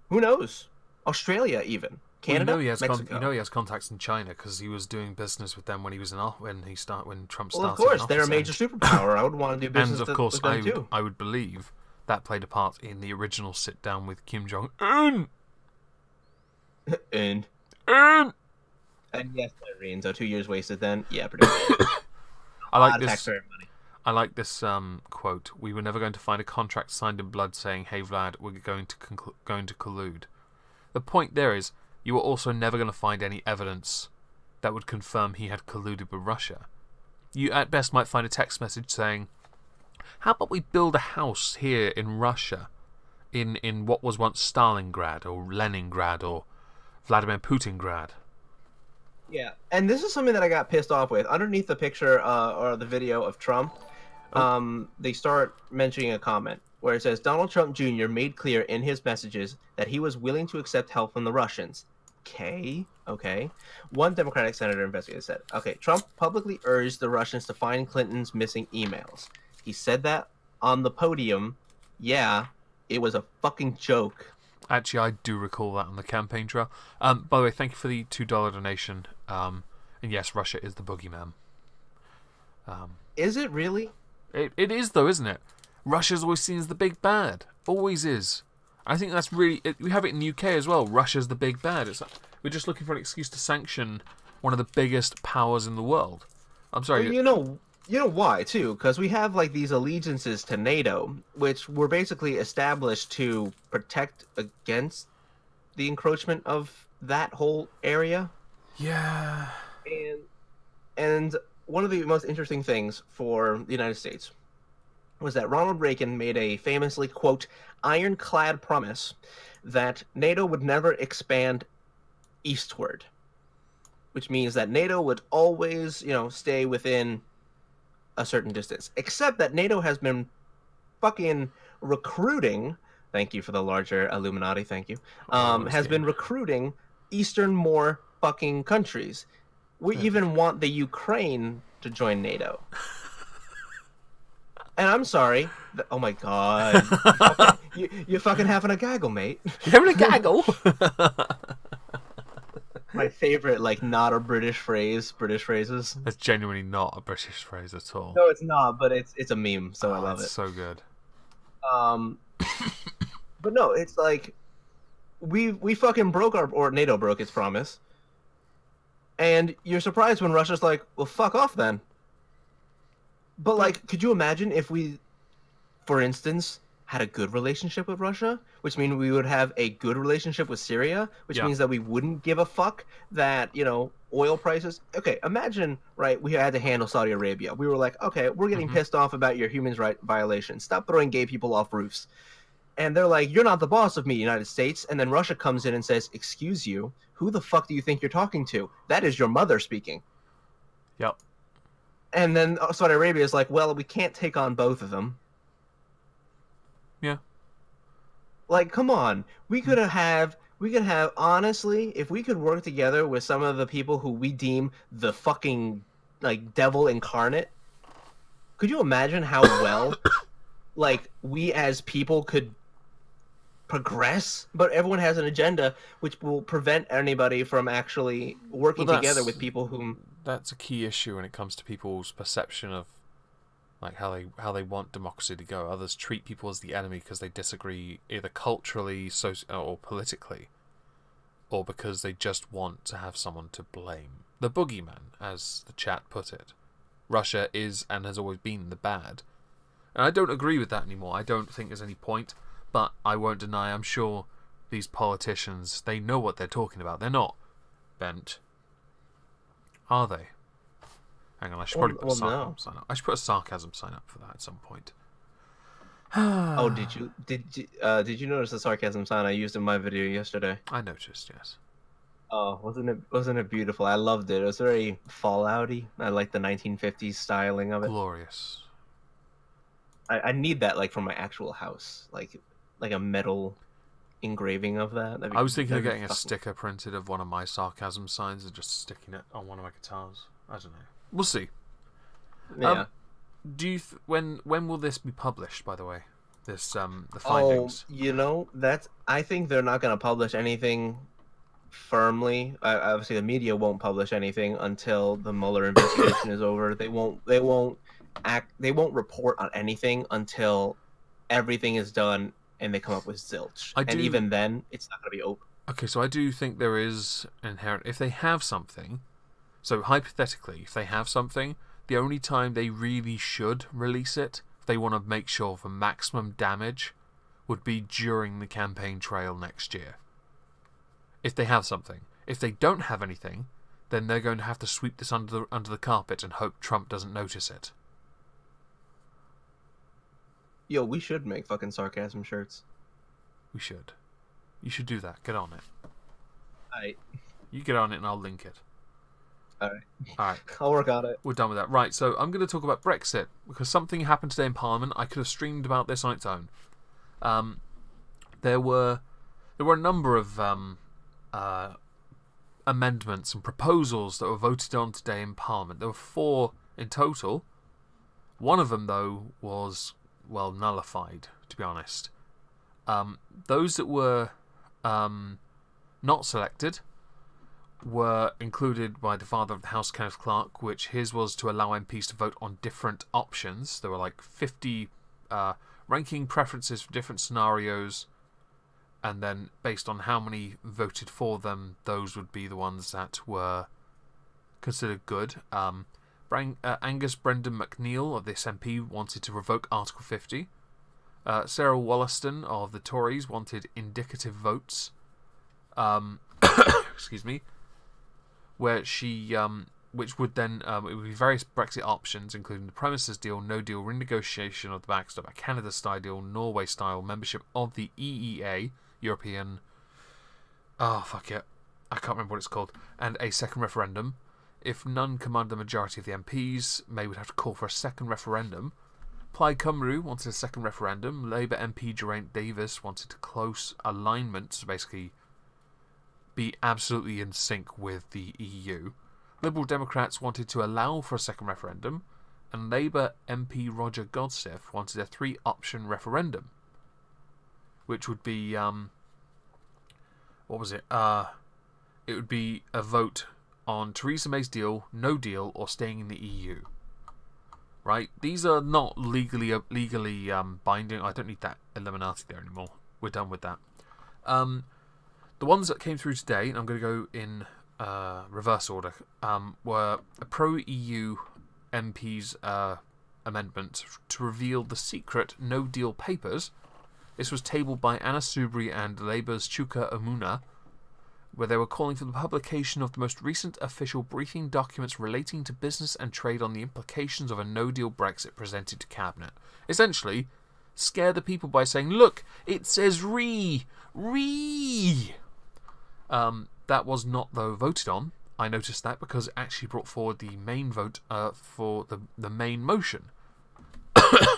Who knows? Australia, even. Canada? Well, Mexico. You know he has contacts in China because he was doing business with them when he was when Trump started. Well, of course, they're a major superpower. I would want to do business and of course, with them too. I would believe that played a part in the original sit down with Kim Jong Un. And yes, Irene. So 2 years wasted then. Yeah, pretty much. I like this quote. We were never going to find a contract signed in blood saying, "Hey Vlad, we're going to collude." The point there is, you were also never going to find any evidence that would confirm he had colluded with Russia. You at best might find a text message saying, "How about we build a house here in Russia, in what was once Stalingrad or Leningrad or Vladimir Putingrad." Yeah, and this is something that I got pissed off with. Underneath the picture or the video of Trump, they start mentioning a comment where it says, Donald Trump Jr. made clear in his messages that he was willing to accept help from the Russians. Okay. One Democratic senator investigator said, okay, Trump publicly urged the Russians to find Clinton's missing emails. He said that on the podium. Yeah, it was a fucking joke. Actually, I do recall that on the campaign trail. By the way, thank you for the $2 donation. And yes, Russia is the boogeyman. Is it really? It is, though, isn't it? Russia's always seen as the big bad. Always is. I think that's really... we have it in the UK as well. Russia's the big bad. We're just looking for an excuse to sanction one of the biggest powers in the world. I'm sorry. Well, you know why, too? Because we have, like, these allegiances to NATO, which were basically established to protect against the encroachment of that whole area. Yeah. And one of the most interesting things for the United States was that Ronald Reagan made a famously, quote, ironclad promise that NATO would never expand eastward, which means that NATO would always, stay within a certain distance, except that NATO has been fucking recruiting, thank you for the larger Illuminati, thank you, been recruiting Eastern more fucking countries. We even want the Ukraine to join NATO. And I'm sorry. Oh my god. You're fucking having a gaggle, mate. You're having a gaggle? My favorite, not a British phrases. It's genuinely not a British phrase at all. No, it's not, but it's a meme, so I love it. It's so good. But no, it's like we fucking broke or NATO broke its promise. And you're surprised when Russia's like, well, fuck off then. But, could you imagine if we, for instance, had a good relationship with Russia, which means we would have a good relationship with Syria, which means that we wouldn't give a fuck that, you know, oil prices. Okay, imagine, right, we had to handle Saudi Arabia. We were like, okay, we're getting pissed off about your human rights violations. Stop throwing gay people off roofs. And they're like, you're not the boss of me, United States. And then Russia comes in and says, excuse you, who the fuck do you think you're talking to? That is your mother speaking. Yep. And then Saudi Arabia is like, well, we can't take on both of them. Yeah. Like, come on. We could have, honestly, if we could work together with some of the people who we deem the fucking, like, devil incarnate, could you imagine how well, like, we as people could progress? But everyone has an agenda which will prevent anybody from actually working together with people whom... That's a key issue when it comes to people's perception of, like, how they want democracy to go. Others treat people as the enemy because they disagree either culturally, or politically, or because they just want to have someone to blame. The boogeyman, as the chat put it. Russia is and has always been the bad. And I don't agree with that anymore. I don't think there's any point, but I won't deny, I'm sure these politicians, they know what they're talking about. They're not bent. Are they? Hang on, I should probably put a sarcasm sign up. I should put a sarcasm sign up for that at some point. Oh, did you notice the sarcasm sign I used in my video yesterday? I noticed, yes. Oh, wasn't it beautiful? I loved it. It was very Fallout-y. I like the 1950s styling of it. Glorious. I need that, like, for my actual house, like a metal engraving of that. I was thinking of getting a sticker printed of one of my sarcasm signs and just sticking it on one of my guitars. I don't know. We'll see. Yeah. Do you when will this be published? By the way, this the findings. Oh, you know, I think they're not going to publish anything firmly. Obviously, the media won't publish anything until the Mueller investigation is over. They won't report on anything until everything is done and they come up with zilch. And even then, it's not going to be open. Okay, so I do think there is inherent... If they have something... So, hypothetically, if they have something, the only time they really should release it, if they want to make sure for maximum damage, would be during the campaign trail next year. If they have something. If they don't have anything, then they're going to have to sweep this under the carpet and hope Trump doesn't notice it. Yo, we should make fucking sarcasm shirts. We should. You should do that. Get on it. Alright. You get on it and I'll link it. Alright. I'll work on it. We're done with that. Right, so I'm going to talk about Brexit, because something happened today in Parliament. I could have streamed about this on its own. There were a number of amendments and proposals that were voted on today in Parliament. There were 4 in total. One of them, though, was, well, nullified, to be honest. Those that were not selected were included by the Father of the House, Kenneth Clarke, which his was to allow MPs to vote on different options. There were like 50 ranking preferences for different scenarios, and then based on how many voted for them, those would be the ones that were considered good. Angus Brendan McNeill of this MP wanted to revoke Article 50. Sarah Wollaston of the Tories wanted indicative votes. Excuse me. Where she, which would then, it would be various Brexit options, including the premises deal, no deal, renegotiation of the backstop, a Canada-style deal, Norway-style, membership of the EEA, European, oh, fuck it, I can't remember what it's called, and a second referendum. If none command the majority of the MPs, May would have to call for a second referendum. Plaid Cymru wanted a second referendum. Labour MP Geraint Davis wanted close alignment, so basically be absolutely in sync with the EU. Liberal Democrats wanted to allow for a second referendum, and Labour MP Roger Godstiff wanted a 3-option referendum, which would be what was it? It would be a vote on Theresa May's deal, no deal, or staying in the EU. Right? These are not legally binding. I don't need that Illuminati there anymore. We're done with that. The ones that came through today, and I'm going to go in reverse order, were a pro-EU MP's amendment to reveal the secret no-deal papers This was tabled by Anna Soubry and Labour's Chuka Umunna, where they were calling for the publication of the most recent official briefing documents relating to business and trade on the implications of a no-deal Brexit presented to Cabinet. Essentially, scare the people by saying, look, it says re. That was not, though, voted on. I noticed that because it actually brought forward the main vote for the main motion.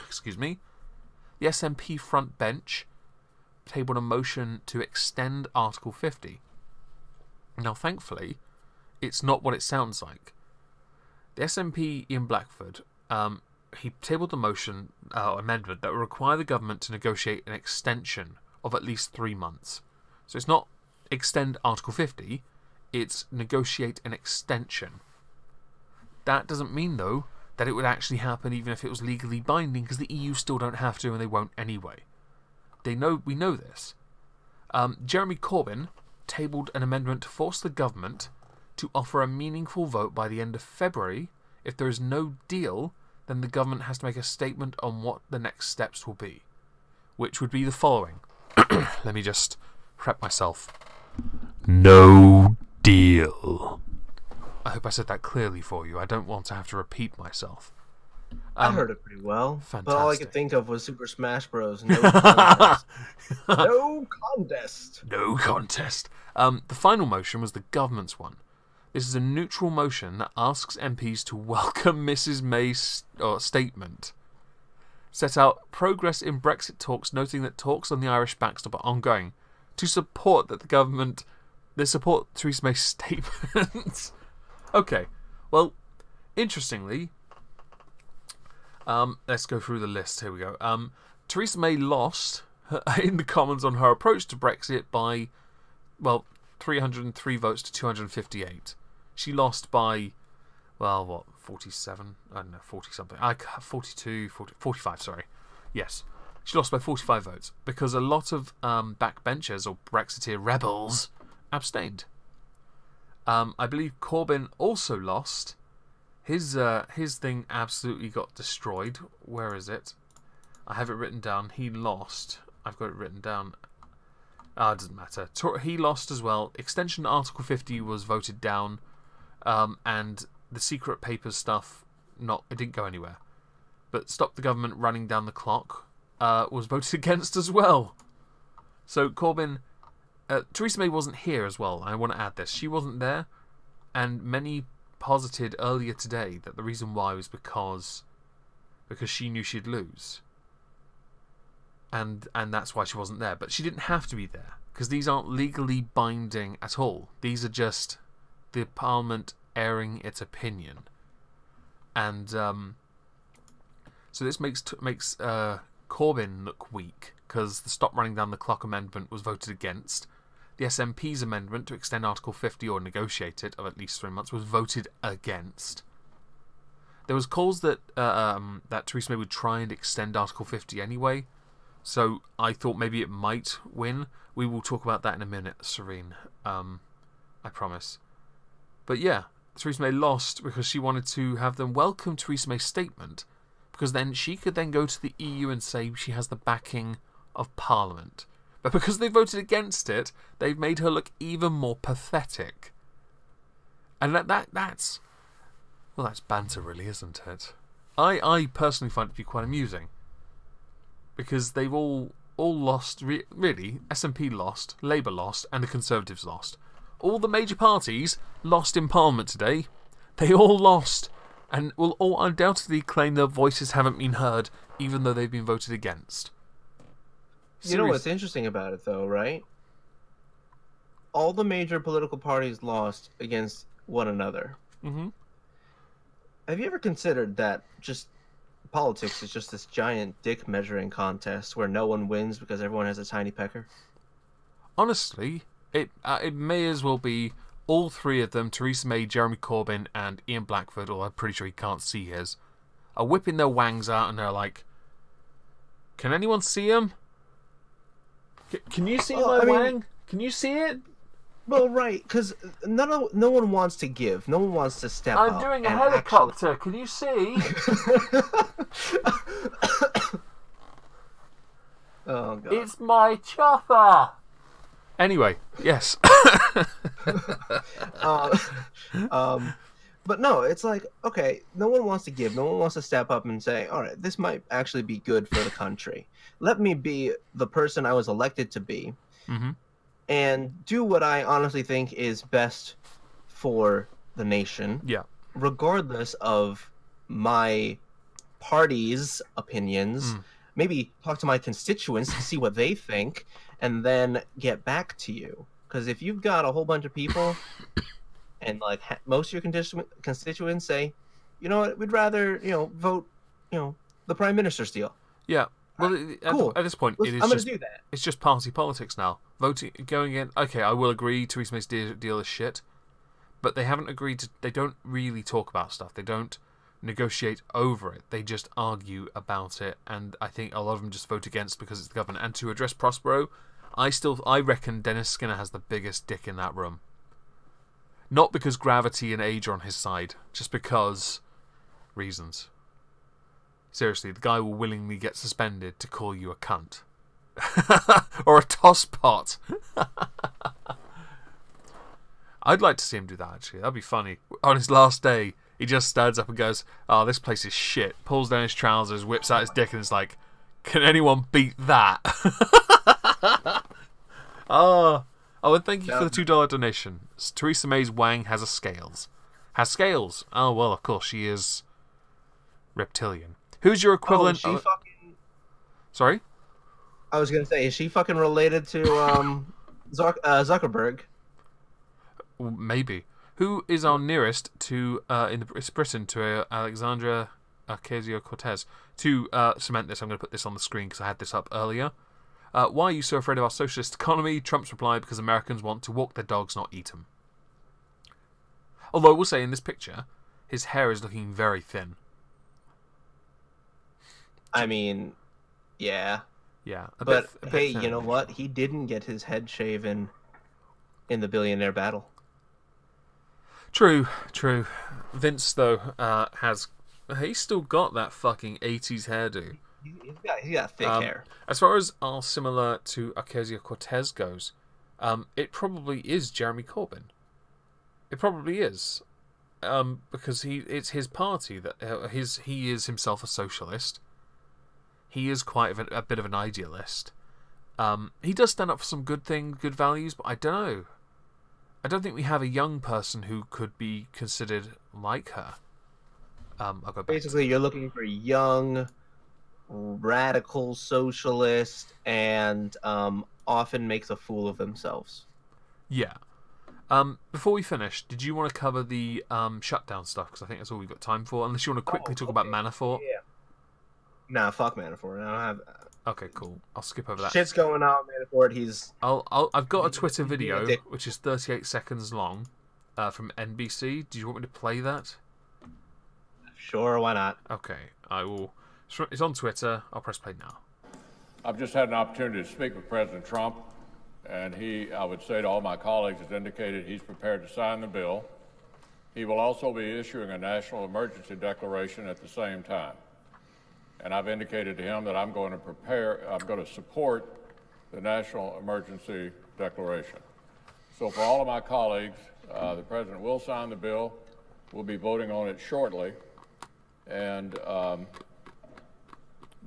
Excuse me. The SNP front bench tabled a motion to extend Article 50. Now, thankfully, it's not what it sounds like. The SNP Ian Blackford, he tabled the motion amendment that would require the government to negotiate an extension of at least 3 months. So it's not extend Article 50, it's negotiate an extension. That doesn't mean, though, that it would actually happen even if it was legally binding, because the EU still don't have to and they won't anyway. We know this. Jeremy Corbyn tabled an amendment to force the government to offer a meaningful vote by the end of February. If there is no deal, then the government has to make a statement on what the next steps will be, which would be the following. Let me just prep myself. No deal. I hope I said that clearly for you. I don't want to have to repeat myself. I heard it pretty well. Fantastic. But all I could think of was Super Smash Bros. No contest. No contest. No contest. The final motion was the government's one. This is a neutral motion that asks MPs to welcome Mrs May's statement. Set out progress in Brexit talks, noting that talks on the Irish backstop are ongoing. To support that the government... They support Theresa May's statement. Okay. Well, interestingly... let's go through the list. Here we go. Theresa May lost in the Commons on her approach to Brexit by, 303 votes to 258. She lost by, 47? I don't know, 40-something. 42, 45, sorry. Yes. She lost by 45 votes because a lot of backbenchers or Brexiteer rebels abstained. I believe Corbyn also lost. His thing absolutely got destroyed. Where is it? I have it written down. He lost. I've got it written down. It doesn't matter. He lost as well. Extension Article 50 was voted down, and the secret papers stuff, it didn't go anywhere. But Stop the Government Running Down the Clock was voted against as well. So Corbyn... Theresa May wasn't here as well. I want to add this. She wasn't there, and many posited earlier today that the reason why was because she knew she'd lose, and that's why she wasn't there. But she didn't have to be there, because these aren't legally binding at all. These are just the Parliament airing its opinion, and so this makes Corbyn look weak, because the Stop Running Down the Clock amendment was voted against. The SNP's amendment to extend Article 50 or negotiate it of at least 3 months was voted against. There was calls that Theresa May would try and extend Article 50 anyway, so I thought maybe it might win. We will talk about that in a minute, Serene. I promise. But yeah, Theresa May lost because she wanted to have them welcome Theresa May's statement, because then she could then go to the EU and say she has the backing of Parliament. But because they voted against it, they've made her look even more pathetic. And that's banter, really, isn't it? I personally find it to be quite amusing, because they've all lost. Really, SNP lost, Labour lost, and the Conservatives lost. All the major parties lost in Parliament today. They all lost, and will all undoubtedly claim their voices haven't been heard, even though they've been voted against. You know what's interesting about it, though, right? All the major political parties lost against one another. Mm-hmm. Have you ever considered that just politics is just this giant dick measuring contest where no one wins because everyone has a tiny pecker? Honestly, it may as well be all three of them, Theresa May, Jeremy Corbyn, and Ian Blackford, although I'm pretty sure he can't see his, are whipping their wangs out and they're like, can anyone see him? Can you see my wang? Can you see it? Well, right, because no one wants to give. No one wants to step up. I'm doing a helicopter. Can you see? Oh god. It's my chopper. Anyway, yes. But no, it's like, okay, no one wants to give. No one wants to step up and say, all right, this might actually be good for the country. Let me be the person I was elected to be and do what I honestly think is best for the nation. Yeah. Regardless of my party's opinions. Maybe talk to my constituents to see what they think and then get back to you. Because if you've got a whole bunch of people and like most of your constituents say, you know what, we'd rather, vote, the prime minister's deal. Yeah. Well, cool. At this point, I'm going to do that. It's just party politics now. Voting, going in. Okay, I will agree. Theresa May's deal is shit, but they haven't agreed to. They don't really talk about stuff. They don't negotiate over it. They just argue about it, and I think a lot of them just vote against because it's the government. And to address Prospero, I reckon Dennis Skinner has the biggest dick in that room. Not because gravity and age are on his side, just because reasons. Seriously, the guy will willingly get suspended to call you a cunt. Or a tosspot. I'd like to see him do that, actually. That'd be funny. On his last day, he just stands up and goes, oh, this place is shit. Pulls down his trousers, whips out his dick, and is like, can anyone beat that? Oh, and thank you for the $2 donation. Theresa May's wang has a scales. Has scales? Oh, well, of course, she is reptilian. Who's your equivalent? Oh, Sorry? I was going to say, is she fucking related to Zuckerberg? Maybe. Who is our nearest to in Britain to Alexandra Ocasio-Cortez? To cement this, I'm going to put this on the screen because I had this up earlier. Why are you so afraid of our socialist economy? Trump's reply, because Americans want to walk their dogs, not eat them. Although I will say in this picture, his hair is looking very thin. I mean, yeah. Yeah. But hey, you know what? He didn't get his head shaven in the billionaire battle. True. Vince, though, he's still got that fucking 80s hairdo. He's got thick hair. As far as are similar to Ocasio-Cortez goes, it probably is Jeremy Corbyn. It probably is. Because it's his party that he is himself a socialist. He is quite a bit of an idealist. He does stand up for some good values, but I don't know. I don't think we have a young person who could be considered like her. I'll go back. Basically, you're looking for young, radical socialist, and often makes a fool of themselves. Yeah. Before we finish, did you want to cover the shutdown stuff? Because I think that's all we've got time for. Unless you want to quickly talk about Manafort. Yeah. Nah, fuck Manafort. I don't have. Okay, cool. I'll skip over that. Shit's going on, Manafort. I've got a Twitter video which is 38 seconds long, from NBC. Do you want me to play that? Sure, why not? Okay, I will. It's on Twitter. I'll press play now. I've just had an opportunity to speak with President Trump, and I would say to all my colleagues, has indicated he's prepared to sign the bill. He will also be issuing a national emergency declaration at the same time. And I've indicated to him that I'm going to support the national emergency declaration. So for all of my colleagues, the President will sign the bill. We'll be voting on it shortly. And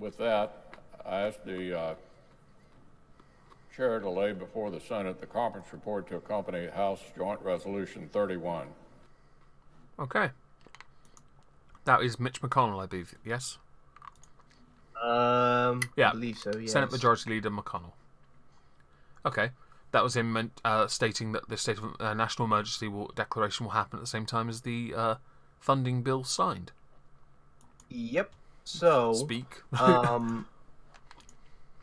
with that, I ask the Chair to lay before the Senate the conference report to accompany House Joint Resolution 31. Okay. That is Mitch McConnell, I believe, yes? Yeah. I believe so, yes. Senate Majority Leader McConnell. Okay. That was him stating that the state of national emergency declaration will happen at the same time as the funding bill signed. Yep. So speak.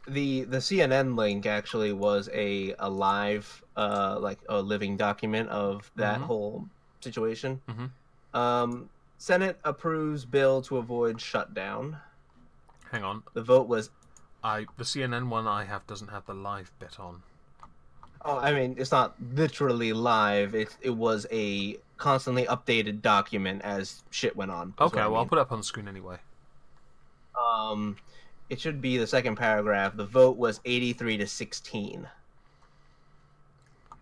The CNN link actually was a live like a living document of that whole situation. Senate approves bill to avoid shutdown. Hang on. The vote was the CNN one I have doesn't have the live bit on. Oh, I mean, it's not literally live. It was a constantly updated document as shit went on. Okay, well, I'll put it up on the screen anyway. It should be the second paragraph. The vote was 83-16.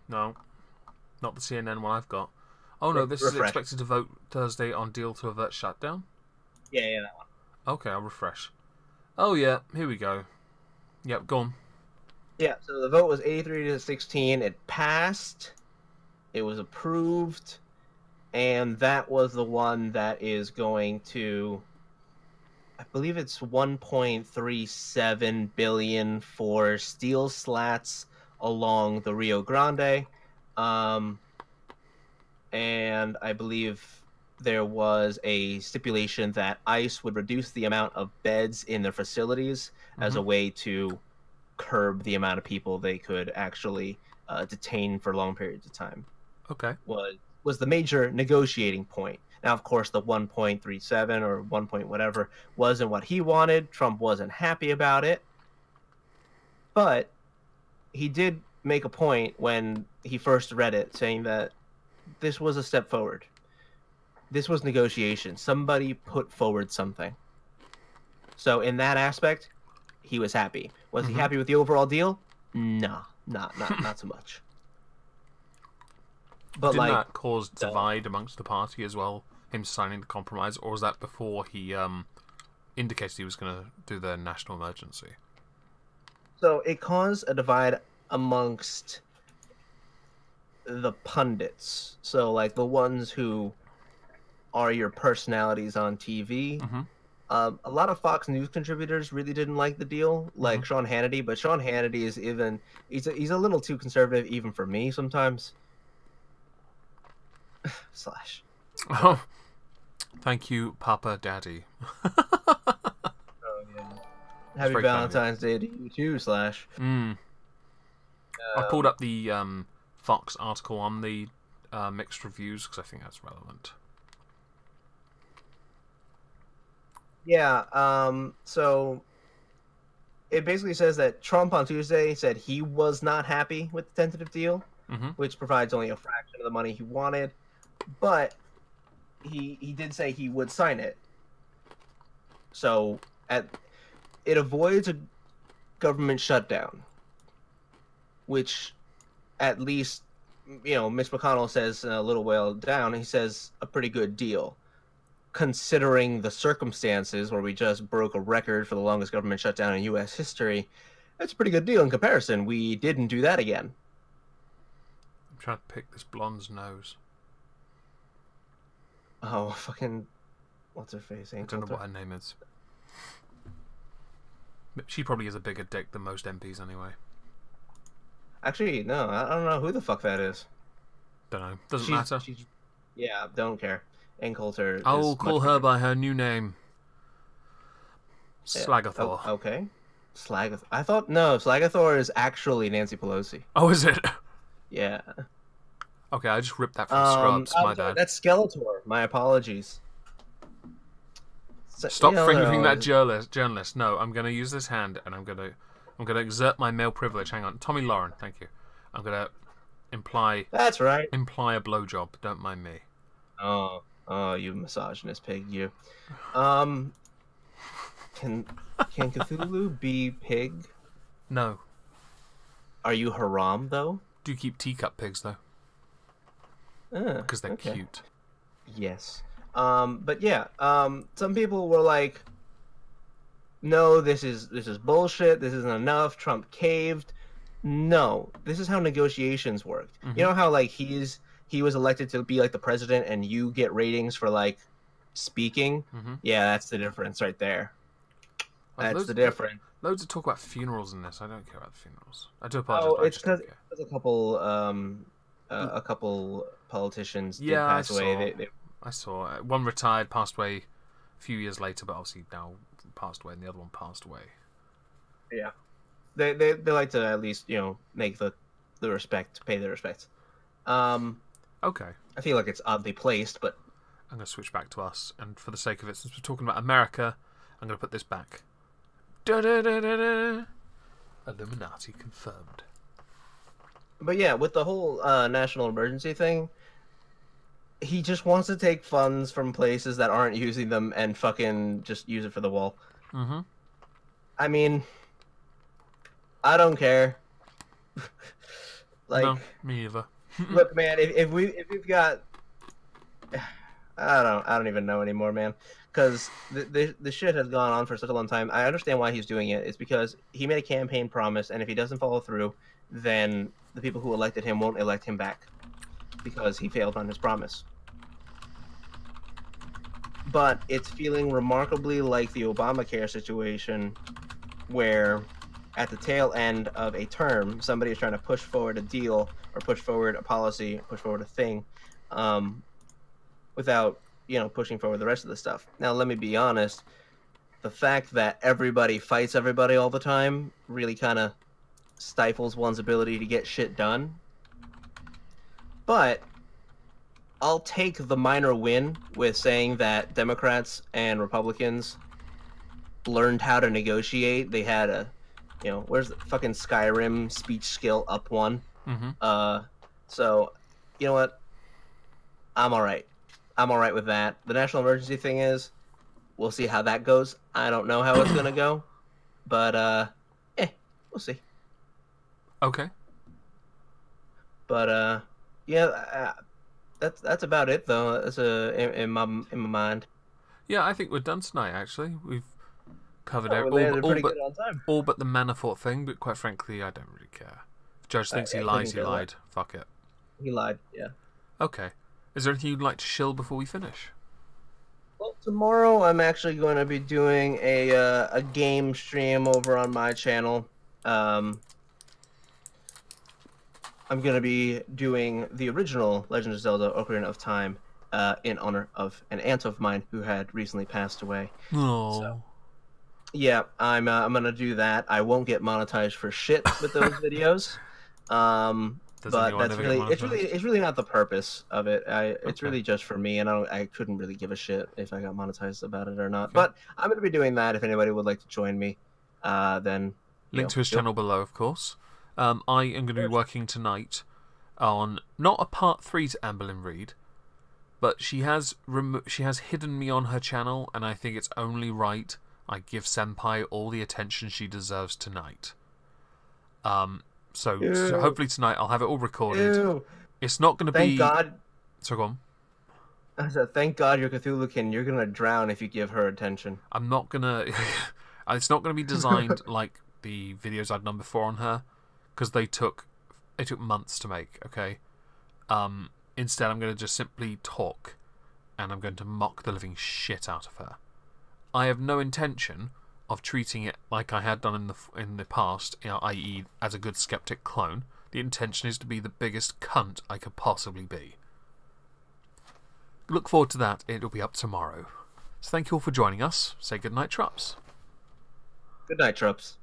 No, not the CNN one I've got. Oh no, this is expected to vote Thursday on deal to avert shutdown? Yeah, that one. Okay, I'll refresh. Oh yeah, here we go. Yep, go on. Yeah, so the vote was 83-16. It passed. It was approved. And that was the one that is going to, I believe it's 1.37 billion for steel slats along the Rio Grande. And I believe there was a stipulation that ICE would reduce the amount of beds in their facilities as a way to curb the amount of people they could actually detain for long periods of time. Okay. Was the major negotiating point. Now, of course, the 1.37 or 1 point whatever wasn't what he wanted. Trump wasn't happy about it. But he did make a point when he first read it, saying that this was a step forward. This was negotiation. Somebody put forward something. So in that aspect, he was happy. Was he happy with the overall deal? No, not so much. But didn't that cause divide amongst the party as well? Him signing the compromise, or was that before he indicated he was going to do the national emergency? So it caused a divide amongst the pundits. So like the ones who are your personalities on TV. A lot of Fox News contributors really didn't like the deal, like Sean Hannity. But Sean Hannity is he's a little too conservative even for me sometimes. Slash. Oh, thank you, Papa Daddy. Happy Valentine's Day to you too, Slash. I pulled up the Fox article on the mixed reviews because I think that's relevant. Yeah, so it basically says that Trump on Tuesday said he was not happy with the tentative deal, which provides only a fraction of the money he wanted, but he did say he would sign it. So it avoids a government shutdown, which at least, Mitch McConnell says a little while down, he says a pretty good deal. Considering the circumstances where we just broke a record for the longest government shutdown in U.S. history, it's a pretty good deal in comparison. We didn't do that again. I'm trying to pick this blonde's nose. Oh, fucking... What's her face? I don't know what her name is. She probably is a bigger dick than most MPs anyway. Actually, no. I don't know who the fuck that is. Don't know. Doesn't matter. Yeah, don't care. Ann Coulter. I'll call her by her new name. Slagathor. Oh, okay. Slagathor. I thought, no, Slagathor is actually Nancy Pelosi. Oh, is it? Yeah. Okay, I just ripped that from Scrubs. My bad. That's Skeletor. My apologies. Stop fingering that journalist. No, I'm going to use this hand and I'm going to exert my male privilege. Hang on. Tommy Lauren, thank you. I'm going to imply... That's right. Imply a blowjob. Don't mind me. Oh, you misogynist pig, you. Can Cthulhu be pig? No. Are you haram, though? Do you keep teacup pigs, though? Because they're cute. Yes. But yeah, some people were like, no, this is bullshit, this isn't enough, Trump caved. No, this is how negotiations worked. You know how, like, he was elected to be, like, the president and you get ratings for, like, speaking? Yeah, that's the difference right there. That's the difference. Loads of talk about funerals in this. I don't care about the funerals. I do apologize. Oh, it's because a couple politicians did pass away. I saw one retired, passed away a few years later, but obviously now passed away, and the other one passed away. Yeah, they like to at least make the respect, pay the respect. Okay. I feel like it's oddly placed, but I'm going to switch back to us, and for the sake of it, since we're talking about America, I'm going to put this back. Da-da-da-da-da. Illuminati confirmed. But yeah, with the whole national emergency thing, he just wants to take funds from places that aren't using them and fucking just use it for the wall. I mean, I don't care. Like, no, me either. Look, man, if we've got, I don't even know anymore, man. Because the shit has gone on for such a long time. I understand why he's doing it. It's because he made a campaign promise, and if he doesn't follow through, then the people who elected him won't elect him back because he failed on his promise. But it's feeling remarkably like the Obamacare situation, where at the tail end of a term, somebody is trying to push forward a deal or push forward a policy, push forward a thing, without, you know, pushing forward the rest of the stuff. Now, let me be honest. The fact that everybody fights everybody all the time really kind of stifles one's ability to get shit done. But I'll take the minor win with saying that Democrats and Republicans learned how to negotiate. They had a, you know, where's the fucking Skyrim speech skill up one? Mm-hmm. So, you know what? I'm all right. I'm all right with that. The national emergency thing is, we'll see how that goes. I don't know how it's gonna go, but we'll see. Okay. But yeah, that's about it though. That's in my mind. Yeah, I think we're done tonight. Actually, we've covered all but the Manafort thing. But quite frankly, I don't really care. If Judge thinks he lies, he lied. Fuck it. He lied. Yeah. Okay. Is there anything you'd like to shill before we finish? Well, tomorrow I'm actually going to be doing a game stream over on my channel. I'm going to be doing the original Legend of Zelda: Ocarina of Time in honor of an aunt of mine who had recently passed away. Oh. So, yeah, I'm going to do that. I won't get monetized for shit with those videos. But that's it's really not the purpose of it. It's really just for me, and I couldn't really give a shit if I got monetized about it or not. Okay. But I'm going to be doing that. If anybody would like to join me, then link to his channel below, of course. I am going to be working tonight on not a part 3 to Amberlynn Reed, but she has hidden me on her channel, and I think it's only right I give Senpai all the attention she deserves tonight. So hopefully tonight I'll have it all recorded. Ew. It's not going to be... Thank God. So go on. I said, thank God you're Cthulhu-Kin. You're going to drown if you give her attention. I'm not going to... It's not going to be designed like the videos I'd done before on her, because they took months to make, okay? Instead, I'm going to just simply talk, and I'm going to mock the living shit out of her. I have no intention of treating it like I had done in the past, you know, i.e. as a good skeptic clone. The intention is to be the biggest cunt I could possibly be. Look forward to that. It'll be up tomorrow. So thank you all for joining us. Say goodnight, Trups. Good night, Trups.